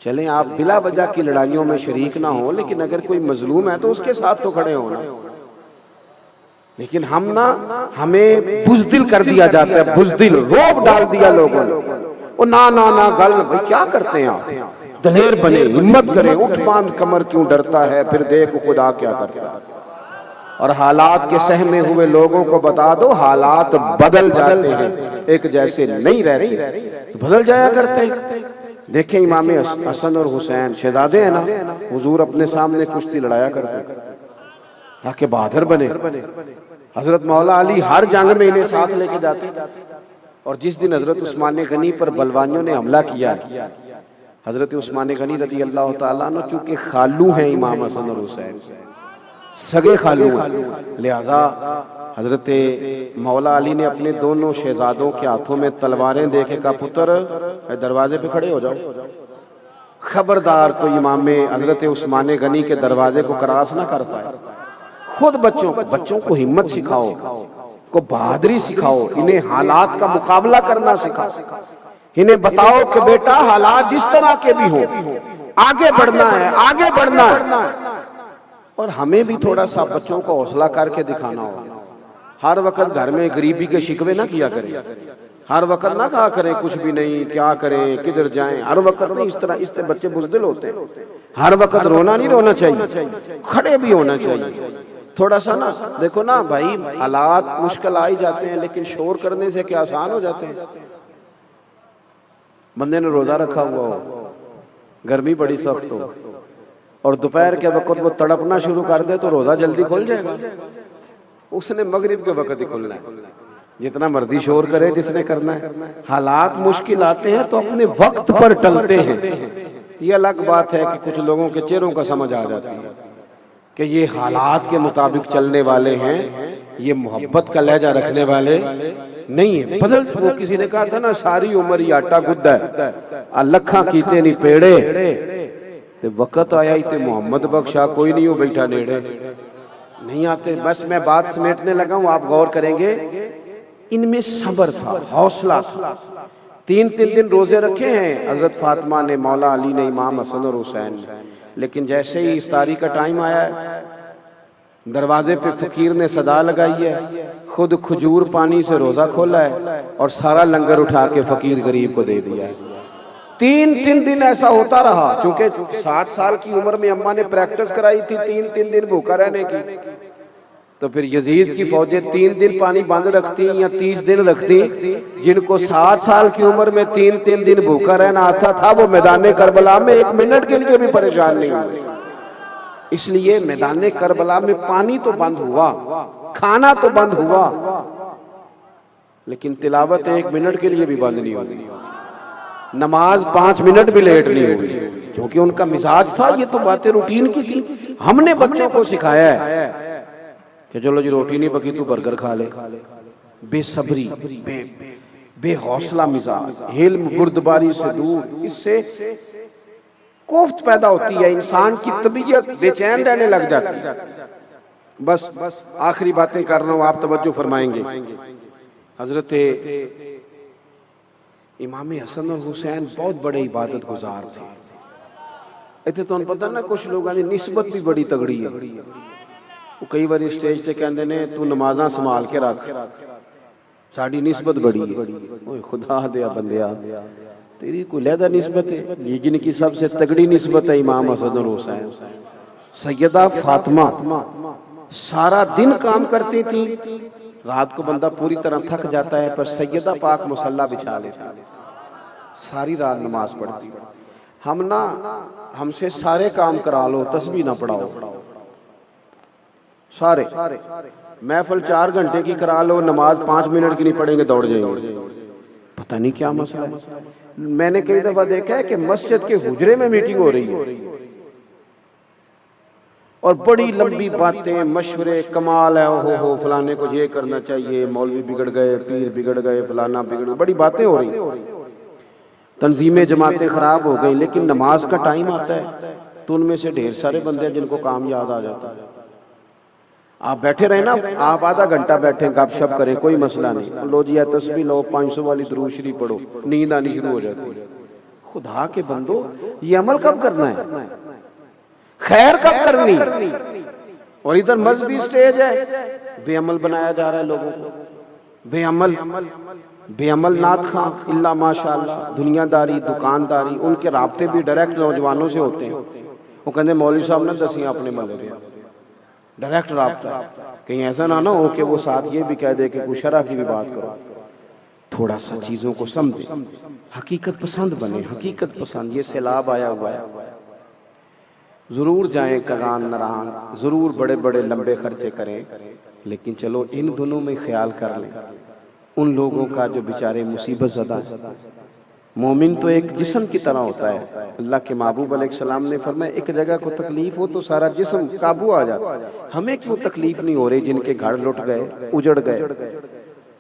چلیں آپ بلا وجہ کی لڑائیوں میں شریک نہ ہوں، لیکن اگر کوئی مظلوم ہے تو اس کے ساتھ تو کھڑے ہونا۔ لیکن ہم نا، ہمیں بزدل کر دیا جاتا ہے، بزدل، روب ڈال دیا لوگوں نے۔ وہ نا گل، بھائی کیا کرتے ہیں آپ؟ دلیر بنے، ہمت کریں، اٹھ باندھ کمر کیوں ڈرتا ہے، پھر دیکھ خدا کیا کرتا ہے۔ اور حالات کے سہمے ہوئے لوگوں کو بتا دو حالات بدل جاتے ہیں، ایک جیسے نہیں رہتے، بدل جایا کرتے ہیں۔ دیکھیں امام حسن اور حسین شہزادے ہیں نا، حضور اپنے سامنے کشتی لڑایا کرتے تاکہ بہادر بنے۔ حضرت مولا علی ہر جنگ میں انہیں ساتھ لے کے جاتے، اور جس دن حضرت عثمان غنی پر بلوانیوں نے حملہ کیا، حضرت عثمان غنی رضی اللہ تعالیٰ عنہ چونکہ خالو ہیں امام حسن اور حسین، سگے خالو ہیں، لہذا حضرت مولا علی نے اپنے دونوں شہزادوں کے ہاتھوں میں تلواریں دے کے کہا پتر دروازے پہ کھڑے ہو جاؤ، خبردار کوئی امام حضرت عثمان غنی کے دروازے کو کراس نہ کر پائے۔ خود بچوں کو ہمت سکھاؤ، کو بہادری سکھاؤ، انہیں حالات کا مقابلہ کرنا سکھاؤ، انہیں بتاؤ کہ بیٹا حالات جس طرح کے بھی ہو آگے بڑھنا ہے، آگے بڑھنا ہے۔ اور ہمیں بھی تھوڑا سا بچوں کو حوصلہ کر کے دکھانا ہوگا۔ ہر وقت گھر میں غریبی کے شکوے نہ کیا کریں، ہر وقت نہ کہا کریں کچھ بھی نہیں، کیا کریں، کدھر جائیں، ہر وقت نہیں، اس طرح اس سے بچے بزدل ہوتے ہیں۔ ہر وقت رونا نہیں رونا چاہیے، کھڑے بھی ہونا چاہیے۔ تھوڑا سا نا دیکھو نا بھائی، حالات مشکل آئی جاتے ہیں لیکن شور کرنے سے کیا آسان ہو جاتے ہیں۔ بندے نے روزہ رکھا ہوا ہو، گرمی بڑی سخت ہو، اور دوپہر کے وقت وہ تڑپنا شروع کر دے تو روزہ جلدی کھل جائے گا؟ اس نے مغرب کے وقت ہی کھلنا ہے، جتنا مرضی شور کرے جس نے کرنا ہے۔ حالات مشکل آتے ہیں تو اپنے وقت پر ٹلتے ہیں۔ یہ الگ بات ہے کہ کچھ لوگوں کے چہروں کا سمجھ آ جاتی ہے کہ یہ حالات کے مطابق چلنے والے ہیں، یہ محبت کا لہجہ رکھنے والے نہیں ہے بدل. وہ کسی نے کہا تھا نا ساری عمر ہی آٹا گدا ہے لکھاں کیتے نہیں پیڑے. وقت آیا ہی تے محمد بخشا کوئی نہیں ہو بیٹھا نیڑے نہیں آتے. بس میں بات سمیٹنے لگا ہوں, آپ غور کریں گے ان میں صبر تھا, حوصلہ تھا. 3 دن روزے رکھے ہیں حضرت فاطمہ نے, مولا علی نے, امام حسن اور حسین نے. لیکن جیسے ہی افطاری کا ٹائم آیا ہے دروازے پہ فقیر نے صدا لگائی ہے, خود کھجور پانی سے روزہ کھولا ہے اور سارا لنگر اٹھا کے فقیر غریب کو دے دیا ہے. 3 دن ایسا ہوتا رہا. چونکہ 60 سال کی عمر میں اماں نے پریکٹس کرائی تھی 3 دن بھوکا رہنے کی, تو پھر یزید کی فوجیں 3 دن پانی بند رکھتی یا 30 دن رکھتی. جن کو 60 سال کی عمر میں 3 دن بھوکا رہنا آتا تھا وہ میدان کربلا میں 1 منٹ کے لیے بھی پریشان نہیں ہوئے. اس لیے میدان کربلا میں پانی تو بند ہوا, کھانا تو بند ہوا, لیکن تلاوت 1 منٹ کے لیے بھی بند نہیں ہوئی. نماز 5 منٹ بھی لیٹ نہیں ہوئی, کیونکہ ان کا مزاج تھا. یہ تو باتیں روٹین کی تھی. ہم نے بچوں کو سکھایا ہے کہ چلو جی روٹی نہیں پکی تو برگر کھا لے. بے صبری, بے حوصلہ مزاج, حلم بردباری سے دور. اس سے کوفت پیدا ہوتی ہے, انسان کی طبیعت بے چین رہنے لگ جاتی ہے. بس آخری باتیں کر رہا ہوں, آپ توجہ فرمائیں گے. حضرت امام حسن اور حسین بہت بڑے عبادت گزار تھے. ایتھے تو پتہ نا کچھ لوگوں کی نسبت بھی بڑی تگڑی ہے. وہ کئی بار اسٹیج تے کہندے نے تو نمازاں سنبھال کے رکھ, ساڈی نسبت بڑی ہے. اوے خدا دیا بندیا, تیری کوئی علیحدہ نسبت ہے. یہ جن کی سب سے تگڑی نسبت ہے امام حسن اور حسین. سیدہ فاطمہ سارا دن کام کرتی تھی, رات کو بندہ پوری طرح تھک جاتا ہے, پر سیدہ پاک مصلی بچھا لیتی, ساری رات نماز پڑھتی. ہم سے سارے کام کرا لو, تسبیح نہ پڑھاؤ. سارے محفل 4 گھنٹے کی کرا لو, نماز 5 منٹ کی نہیں پڑھیں گے دوڑ جائیں گے. پتہ نہیں کیا مسئلہ ہے. میں نے کئی دفعہ دیکھا ہے کہ مسجد کے حجرے میں میٹنگ ہو رہی ہے اور بڑی لمبی باتیں, مشورے, کمال ہے, ہو فلانے کو یہ کرنا چاہیے, مولوی بگڑ گئے, پیر بگڑ گئے, فلانا بگڑ گئے, بڑی باتیں ہو رہی ہیں. تنظیمیں جماعتیں خراب ہو گئی. لیکن نماز کا ٹائم آتا ہے تو ان میں سے ڈھیر سارے بندے ہیں جن کو کام یاد آ جاتا ہے. آپ بیٹھے رہے نا, آپ آدھا گھنٹہ بیٹھیں گپ شپ کریں, کوئی مسئلہ نہیں. لو جی تسبیح لو, 500 والی درود شریف پڑھو, نیند آنی شروع ہو جاتی ہے. خدا کے بندو, یہ عمل کب کرنا ہے, خیر کب کرنی. اور ادھر مذہبی سٹیج ہے, بے عمل بنایا جا رہا ہے لوگوں کو. بے عمل نعت خواں الا ماشاءاللہ, دنیا داری, دکانداری. ان کے رابطے بھی ڈائریکٹ نوجوانوں سے ہوتے ہیں. وہ کہتے ہیں مولوی صاحب نے دسیاں اپنے محلے میں, ڈائریکٹ رابطہ. کہیں ایسا نہ ہو کہ وہ ساتھ یہ بھی کہہ دے کہ کوئی شرع کی بھی بات کرو. تھوڑا سا چیزوں کو سمجھیں, حقیقت پسند بنے, حقیقت پسند. یہ سیلاب آیا ہوا ہے, ضرور جائیں کغان نران, ضرور بڑے بڑے لمبے خرچے کریں, لیکن چلو ان دنوں میں خیال کر لیں ان لوگوں کا جو بیچارے مصیبت زدہ ہیں. مومن تو ایک جسم کی طرح ہوتا ہے. اللہ کے محبوب علیہ السلام نے فرمایا ایک جگہ کو تکلیف ہو تو سارا جسم قابو آ جاتا ہے. ہمیں کیوں تکلیف نہیں ہو رہی جن کے گھر لٹ گئے, اجڑ گئے,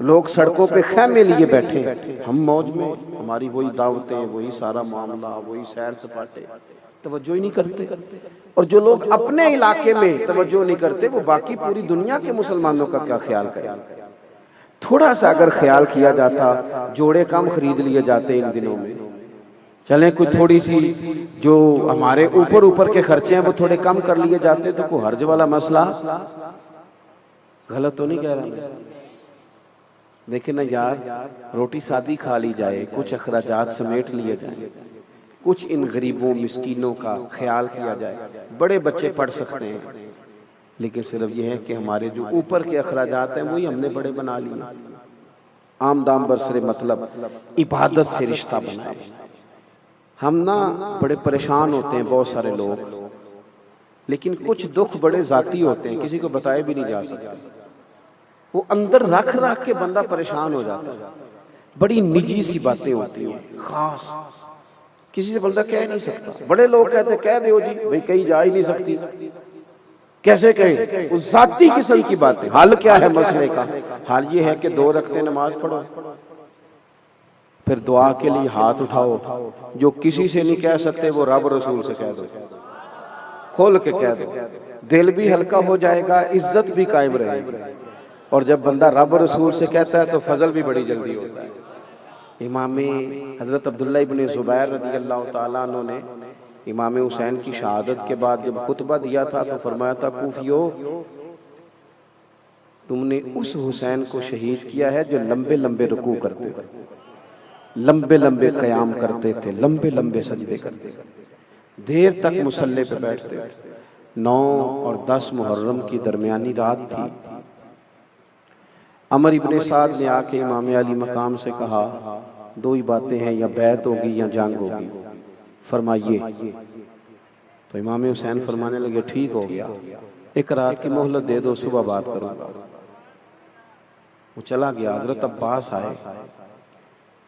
لوگ سڑکوں پہ خیمے لیے بیٹھے, ہم موج میں, ہماری وہی دعوتیں, وہی سارا معاملہ, وہی سیر سپاٹے, توجہ ہی نہیں کرتے. اور جو لوگ اپنے علاقے میں توجہ نہیں کرتے وہ باقی پوری دنیا کے مسلمانوں کا کیا خیال کریں. تھوڑا سا اگر خیال کیا جاتا, جوڑے کم خرید لیے جاتے ان دنوں میں, چلیں کوئی تھوڑی سی جو ہمارے اوپر کے خرچے ہیں وہ تھوڑے کم کر لیے جاتے تو کوئی حرج والا مسئلہ. غلط تو نہیں کہہ رہا میں. دیکھیں نا یار, روٹی سادی کھا لی جائے, کچھ اخراجات سمیٹ لیے جائیں, کچھ ان غریبوں مسکینوں کا خیال کیا جائے. بڑے بچے پڑھ سکتے ہیں, لیکن صرف یہ ہے کہ ہمارے جو اوپر کے اخراجات ہیں وہی ہم نے بڑے بنا لیے. عام دام برسر مطلب عبادت سے رشتہ بنائے. ہم نا بڑے پریشان ہوتے ہیں بہت سارے لوگ, لیکن کچھ دکھ بڑے ذاتی ہوتے ہیں, کسی کو بتائے بھی نہیں جا سکتے. وہ اندر رکھ کے بندہ پریشان ہو جاتا ہے. بڑی نجی سی باتیں ہوتی ہیں, خاص, کسی سے بندہ کہہ نہیں سکتا. بڑے لوگ کہتے کہہ دیو جی, بھئی کہیں جا ہی نہیں سکتی. کیسے کہیں؟ اس ذاتی قسم کی باتیں. حل کیا ہے مسئلے کا؟ حل یہ ہے کہ 2 رکعتیں نماز پڑھو، پھر دعا کے لیے ہاتھ اٹھاؤ. جو کسی سے نہیں کہہ سکتے وہ رب رسول سے کہہ دو، کھول کے کہہ دو. دل بھی ہلکا ہو جائے گا، عزت بھی قائم رہے گی. اور جب بندہ رب رسول سے کہتا ہے تو فضل بھی بڑی جلدی ہوتا ہے. امام حضرت عبداللہ ابن زبیر رضی اللہ تعالیٰ عنہ نے امام حسین کی شہادت کے بعد جب خطبہ دیا تھا تو فرمایا تھا، کوفیو تم نے اس حسین کو شہید کیا ہے جو لمبے لمبے رکوع کرتے تھے، لمبے لمبے قیام کرتے تھے، لمبے لمبے سجدے کرتے تھے، دیر تک مصلی پہ بیٹھتے تھے. 9 اور 10 محرم کی درمیانی رات تھی. عمر ابن سعد نے آ کے امام علی مقام سے کہا، 2 ہی باتیں ہیں، یا بیعت ہوگی یا جنگ ہوگی، فرمائیے. تو امام حسین فرمانے لگے، ٹھیک ہو گیا، 1 رات کی مہلت دے دو، صبح بات کروں گا. وہ چلا گیا. حضرت عباس آئے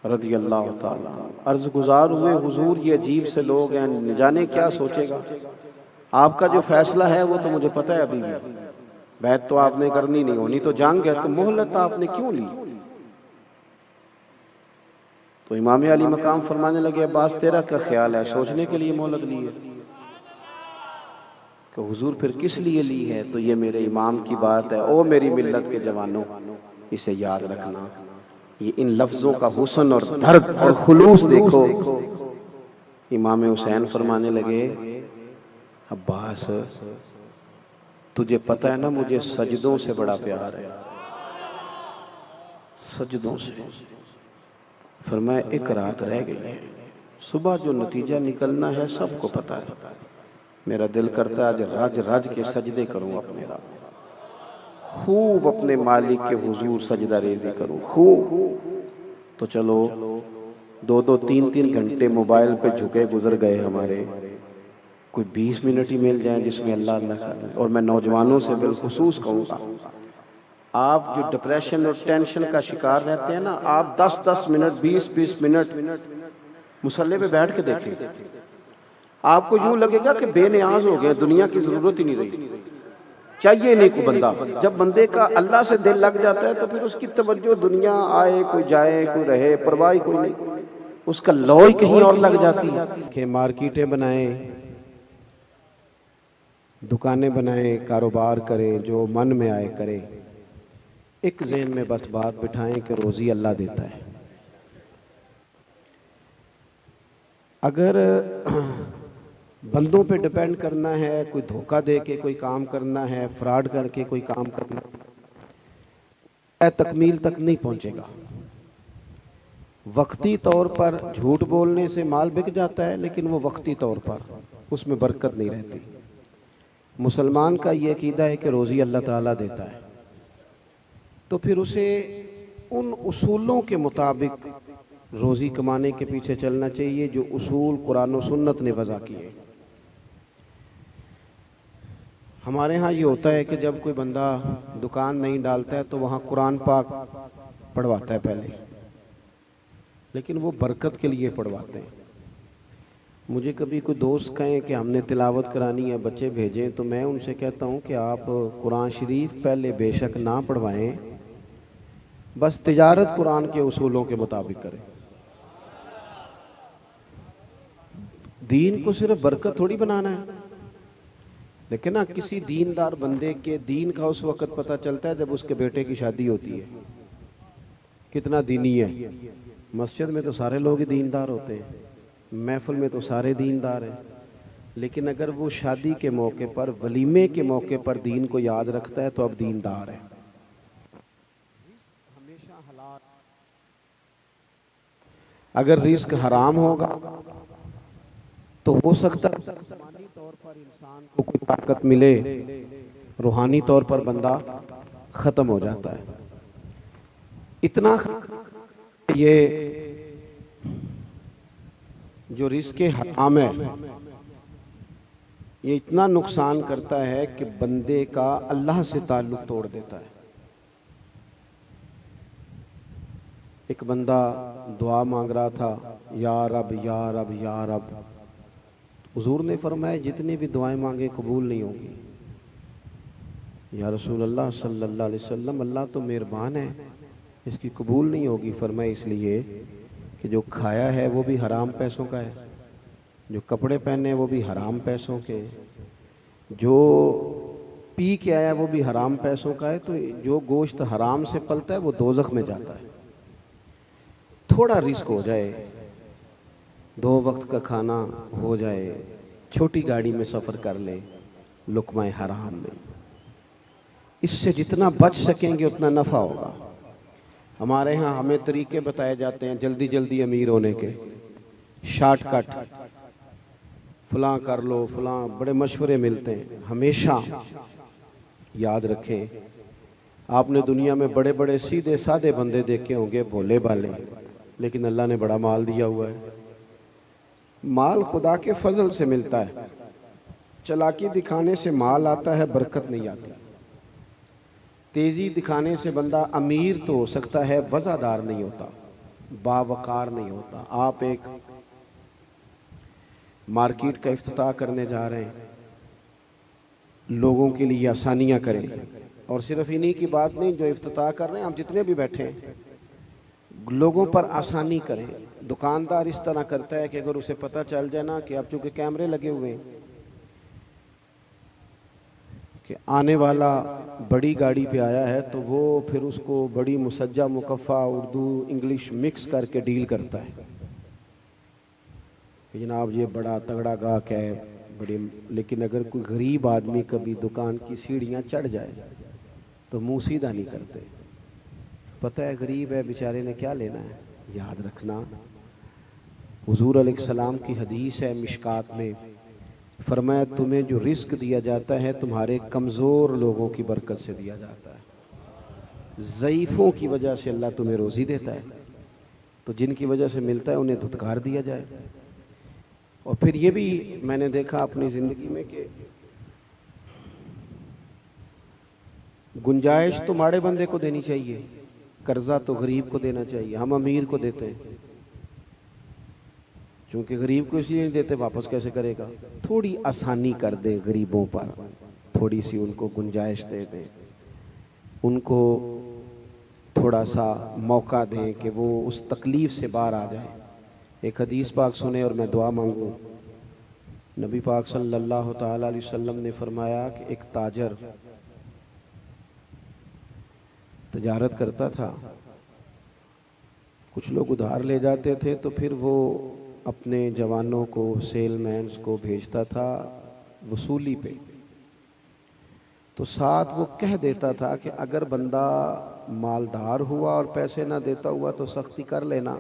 رضی اللہ تعالیٰ، عرض گزار ہوئے، حضور یہ عجیب سے لوگ ہیں، نہ جانے کیا سوچے گا. آپ کا جو فیصلہ ہے وہ تو مجھے پتہ ہے، ابھی بھی بیعت تو آپ نے کرنی نہیں، ہونی تو جنگ ہے، تو مہلت آپ نے کیوں لی؟ تو امام علی مقام فرمانے لگے، عباس تیرا کیا خیال ہے، سوچنے کے لیے مہلت لی ہے؟ کہ حضور پھر کس لیے لی ہے؟ تو یہ میرے امام کی بات ہے، او میری ملت کے جوانوں، اسے یاد رکھنا. یہ ان لفظوں کا حسن اور درد اور خلوص دیکھو. امام حسین فرمانے لگے، عباس تجھے پتہ ہے نا مجھے سجدوں سے بڑا پیار ہے، سجدوں سے. فرمایا 1 رات رہ گئی ہے، صبح جو نتیجہ نکلنا ہے سب کو پتہ ہے. میرا دل کرتا ہے آج رج رج کے سجدے کروں اپنے رب، خوب اپنے مالک کے حضور سجدہ ریزی کروں خوب. تو چلو 2 3 گھنٹے موبائل پہ جھکے گزر گئے ہمارے. کوئی 20 منٹ ہی مل جائیں جس میں اللہ اللہ کریں. اور میں نوجوانوں سے بالخصوص کہوں گا، آپ جو ڈپریشن اور ٹینشن کا شکار رہتے ہیں نا، آپ 10 منٹ 20 منٹ مصلی پہ بیٹھ کے دیکھیں، آپ کو یوں لگے گا کہ بے نیاز ہو گئے، دنیا کی ضرورت ہی نہیں رہی، چاہیے نہیں کوئی بندہ. جب بندے کا اللہ سے دل لگ جاتا ہے تو پھر اس کی توجہ دنیا آئے کوئی جائے کوئی رہے پرواہ کوئی نہیں، اس کا لو ہی کہیں اور لگ جاتی ہے. کہ مارکیٹیں بنائیں، دکانیں بنائیں، کاروبار کریں، جو من میں آئے کریں، ایک ذہن میں بس بات بٹھائیں کہ روزی اللہ دیتا ہے. اگر بندوں پہ ڈیپینڈ کرنا ہے، کوئی دھوکہ دے کے کوئی کام کرنا ہے، فراڈ کر کے کوئی کام کرنا ہے، تکمیل تک نہیں پہنچے گا. وقتی طور پر جھوٹ بولنے سے مال بک جاتا ہے، لیکن وہ وقتی طور پر، اس میں برکت نہیں رہتی. مسلمان کا یہ عقیدہ ہے کہ روزی اللہ تعالیٰ دیتا ہے، تو پھر اسے ان اصولوں کے مطابق روزی کمانے کے پیچھے چلنا چاہیے جو اصول قرآن و سنت نے وضع کیے. ہمارے ہاں یہ ہوتا ہے کہ جب کوئی بندہ دکان نہیں ڈالتا ہے تو وہاں قرآن پاک پڑھواتا ہے پہلے، لیکن وہ برکت کے لیے پڑھواتے ہیں. مجھے کبھی کوئی دوست کہیں کہ ہم نے تلاوت کرانی ہے، بچے بھیجیں، تو میں ان سے کہتا ہوں کہ آپ قرآن شریف پہلے بے شک نہ پڑھوائیں، بس تجارت قرآن کے اصولوں کے مطابق کریں. دین کو صرف برکت تھوڑی بنانا ہے. لیکن نا کسی دیندار بندے کے دین کا اس وقت پتہ چلتا ہے جب اس کے بیٹے کی شادی ہوتی ہے، کتنا دینی ہے. مسجد میں تو سارے لوگ ہی دیندار ہوتے ہیں، محفل میں تو سارے دیندار ہیں، لیکن اگر وہ شادی کے موقع پر، ولیمے کے موقع پر دین کو یاد رکھتا ہے تو اب دیندار ہے. اگر رزق حرام ہوگا تو ہو سکتا ہے جسمانی طور پر انسان کو کوئی طاقت ملے، روحانی طور پر بندہ ختم ہو جاتا ہے. اتنا یہ جو رزق حرام ہے یہ اتنا نقصان کرتا ہے کہ بندے کا اللہ سے تعلق توڑ دیتا ہے. ایک بندہ دعا مانگ رہا تھا، یا رب یا رب یا رب. حضور نے فرمایا جتنی بھی دعائیں مانگے قبول نہیں ہوگی. یا رسول اللہ صلی اللہ علیہ وسلم اللہ تو مہربان ہے، اس کی قبول نہیں ہوگی۔ فرمایا اس لیے کہ جو کھایا ہے وہ بھی حرام پیسوں کا ہے، جو کپڑے پہنے وہ بھی حرام پیسوں کے، جو پی کے آیا وہ بھی حرام پیسوں کا ہے، تو جو گوشت حرام سے پلتا ہے وہ دوزخ میں جاتا ہے۔ تھوڑا رزق ہو جائے، 2 وقت کا کھانا ہو جائے، چھوٹی گاڑی میں سفر کر لے، لقمہ حرام میں، اس سے جتنا بچ سکیں گے اتنا نفع ہوگا۔ ہمارے ہاں ہمیں طریقے بتائے جاتے ہیں جلدی جلدی امیر ہونے کے، شارٹ کٹ، فلاں کر لو فلاں، بڑے مشورے ملتے ہیں۔ ہمیشہ یاد رکھیں، آپ نے دنیا میں بڑے بڑے سیدھے سادے بندے دیکھے ہوں گے، بھولے بالے، لیکن اللہ نے بڑا مال دیا ہوا ہے۔ مال خدا کے فضل سے ملتا ہے، چلاکی دکھانے سے مال آتا ہے، برکت نہیں آتی۔ تیزی دکھانے سے بندہ امیر تو ہو سکتا ہے، وزادار نہیں ہوتا، باوقار نہیں ہوتا۔ آپ ایک مارکیٹ کا افتتاح کرنے جا رہے ہیں، لوگوں کے لیے آسانیاں کریں، اور صرف انہی کی بات نہیں، جو افتتاح کر رہے ہیں ہم جتنے بھی بیٹھے ہیں، لوگوں پر آسانی کریں۔ دکاندار اس طرح کرتا ہے کہ اگر اسے پتہ چل جائے نا کہ اب چونکہ کیمرے لگے ہوئے ہیں کہ آنے والا بڑی گاڑی پہ آیا ہے، تو وہ پھر اس کو بڑی مسجع مکفہ اردو انگلش مکس کر کے ڈیل کرتا ہے کہ جناب یہ بڑا تگڑا گاہک ہے بڑی، لیکن اگر کوئی غریب آدمی کبھی دکان کی سیڑھیاں چڑھ جائے تو منہ سیدھا نہیں کرتے، پتہ ہے غریب ہے بیچارے نے کیا لینا ہے۔ یاد رکھنا، حضور علیہ السلام کی حدیث ہے مشکات میں، فرمایا تمہیں جو رزق دیا جاتا ہے تمہارے کمزور لوگوں کی برکت سے دیا جاتا ہے، ضعیفوں کی وجہ سے اللہ تمہیں روزی دیتا ہے، تو جن کی وجہ سے ملتا ہے انہیں دھتکار دیا جائے۔ اور پھر یہ بھی میں نے دیکھا اپنی زندگی میں کہ گنجائش تو ماڑے بندے کو دینی چاہیے، قرضہ تو غریب کو دینا چاہیے۔ ہم امیر کو دیتے ہیں، چونکہ غریب کو اس لیے نہیں دیتے، واپس کیسے کرے گا؟ تھوڑی آسانی کر دیں غریبوں پر، تھوڑی سی ان کو گنجائش دے دیں، ان کو تھوڑا سا موقع دیں کہ وہ اس تکلیف سے باہر آ جائیں۔ ایک حدیث پاک سنیں اور میں دعا مانگوں۔ نبی پاک صلی اللہ تعالی علیہ وسلم نے فرمایا کہ ایک تاجر تجارت کرتا تھا، کچھ لوگ ادھار لے جاتے تھے تو پھر وہ اپنے جوانوں کو، سیل مینز کو بھیجتا تھا وصولی پہ، تو ساتھ وہ کہہ دیتا تھا کہ اگر بندہ مالدار ہوا اور پیسے نہ دیتا ہوا تو سختی کر لینا،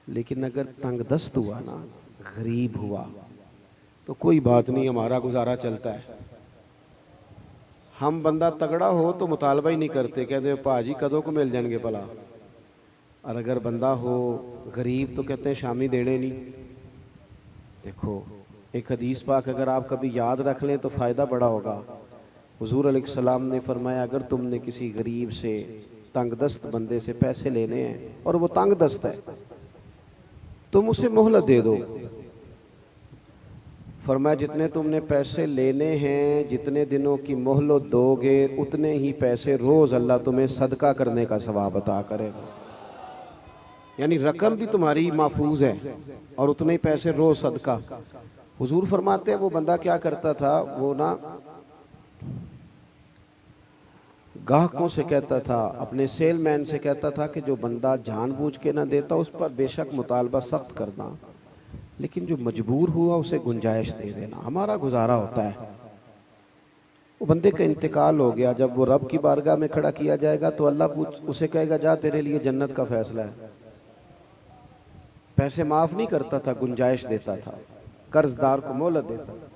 لیکن اگر تنگ دست ہوا نا، غریب ہوا، تو کوئی بات نہیں، ہمارا گزارا چلتا ہے۔ ہم بندہ تگڑا ہو تو مطالبہ ہی نہیں کرتے، کہتے ہیں پاجی کدوں کو مل جائیں گے بلا، اور اگر بندہ ہو غریب تو کہتے ہیں شامی دینے نہیں۔ دیکھو ایک حدیث پاک اگر آپ کبھی یاد رکھ لیں تو فائدہ بڑا ہوگا۔ حضور علیہ السلام نے فرمایا اگر تم نے کسی غریب سے، تنگ دست بندے سے پیسے لینے ہیں اور وہ تنگ دست ہے، تم اسے مہلت دے دو۔ فرمایا جتنے تم نے پیسے لینے ہیں، جتنے دنوں کی مہلت دو گے، اتنے ہی پیسے روز اللہ تمہیں صدقہ کرنے کا ثواب عطا کرے گا، یعنی رقم بھی تمہاری محفوظ ہے اور اتنے ہی پیسے روز صدقہ۔ حضور فرماتے ہیں وہ بندہ کیا کرتا تھا، وہ نا گاہکوں سے کہتا تھا، اپنے سیل مین سے کہتا تھا کہ جو بندہ جان بوجھ کے نہ دیتا اس پر بے شک مطالبہ سخت کرنا، لیکن جو مجبور ہوا اسے گنجائش دے دینا، ہمارا گزارا ہوتا ہے۔ وہ بندے کا انتقال ہو گیا، جب وہ رب کی بارگاہ میں کھڑا کیا جائے گا تو اللہ اسے کہے گا جا تیرے لیے جنت کا فیصلہ ہے۔ پیسے معاف نہیں کرتا تھا، گنجائش دیتا تھا، قرض دار کو مہلت دیتا تھا۔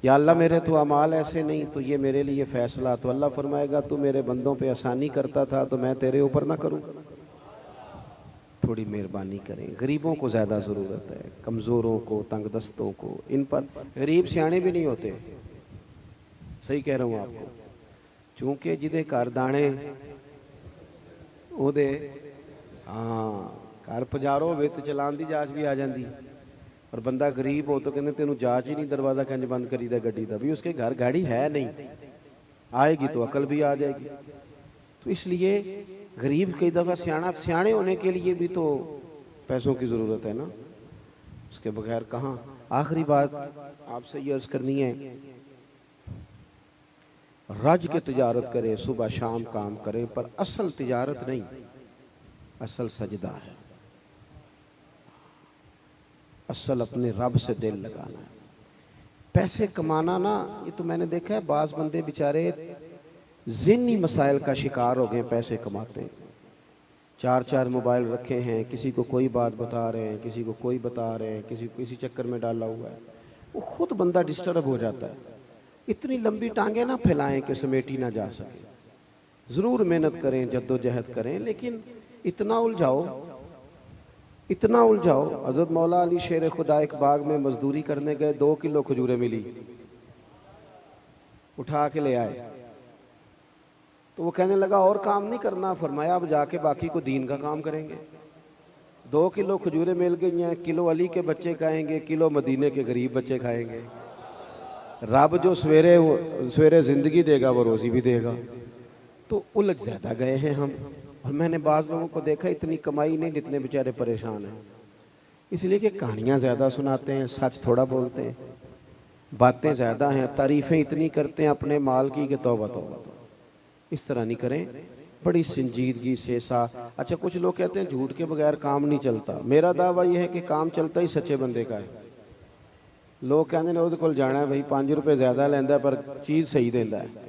یا اللہ میرے تو اعمال ایسے نہیں، تو یہ میرے لیے فیصلہ، تو اللہ فرمائے گا تو میرے بندوں پہ آسانی کرتا تھا تو میں تیرے اوپر نہ کروں؟ تھوڑی مہربانی کریں، غریبوں کو زیادہ ضرورت ہے، کمزوروں کو، تنگ دستوں کو، ان پر غریب سیانے بھی نہیں ہوتے، صحیح کہہ رہا ہوں آپ کو، چونکہ جدے کار دانے او دے ہاں گھر پجارو ہوئے تو چلان دی جاچ بھی آ جاندی، اور بندہ غریب ہو تو کہنے تینوں جاچ ہی نہیں، دروازہ کنج بند کری دا گڈی دا، بھی اس کے گھر گاڑی ہے نہیں، آئے گی تو عقل بھی آ جائے گی. تو اس لیے غریب کئی دفعہ سیانے ہونے کے لیے بھی تو پیسوں کی ضرورت ہے نا، اس کے بغیر کہاں. آخری بات آپ سے یہ عرض کرنی ہے، رج کے تجارت کرے، صبح شام کام کرے، پر اصل تجارت نہیں، اصل سجدہ ہے، اصل اپنے رب سے دل لگانا ہے. پیسے کمانا نا، یہ تو میں نے دیکھا ہے بعض بندے بیچارے ذہنی مسائل کا شکار ہو گئے، پیسے کماتے ہیں، 4 موبائل رکھے ہیں، کسی کو کوئی بات بتا رہے ہیں، کسی کو کوئی بتا رہے ہیں، کسی کو کسی چکر میں ڈالا ہوا ہے، وہ خود بندہ ڈسٹرب ہو جاتا ہے. اتنی لمبی ٹانگیں نہ پھیلائیں کہ سمیٹی نہ جا سکے. ضرور محنت کریں، جد و جہد کریں، لیکن اتنا الجھاؤ. حضرت مولا علی شیر خدا ایک باغ میں مزدوری کرنے گئے، 2 کلو کھجوریں ملی، اٹھا کے لے آئے. تو وہ کہنے لگا اور کام نہیں کرنا، فرمایا اب جا کے باقی کو دین کا کام کریں گے. 2 کلو کھجوریں مل گئی ہیں، کلو علی کے بچے کھائیں گے، کلو مدینے کے غریب بچے کھائیں گے. رب جو سویرے زندگی دے گا وہ روزی بھی دے گا. تو الجھ زیادہ گئے ہیں ہم. اور میں نے بعض لوگوں کو دیکھا اتنی کمائی نہیں جتنے بیچارے پریشان ہیں، اس لیے کہ کہانیاں زیادہ سناتے ہیں، سچ تھوڑا بولتے ہیں، باتیں زیادہ ہیں، تعریفیں اتنی کرتے ہیں اپنے مال کی کہ توبہ توبہ. اس طرح نہیں کریں، بڑی سنجیدگی سے اچھا کچھ لوگ کہتے ہیں جھوٹ کے بغیر کام نہیں چلتا. میرا دعویٰ یہ ہے کہ کام چلتا ہی سچے بندے کا ہے. لوگ کہتے ہیں وہ کول جانا ہے بھائی 5 روپے زیادہ لیندہ ہے پر چیز صحیح دیندہ ہے.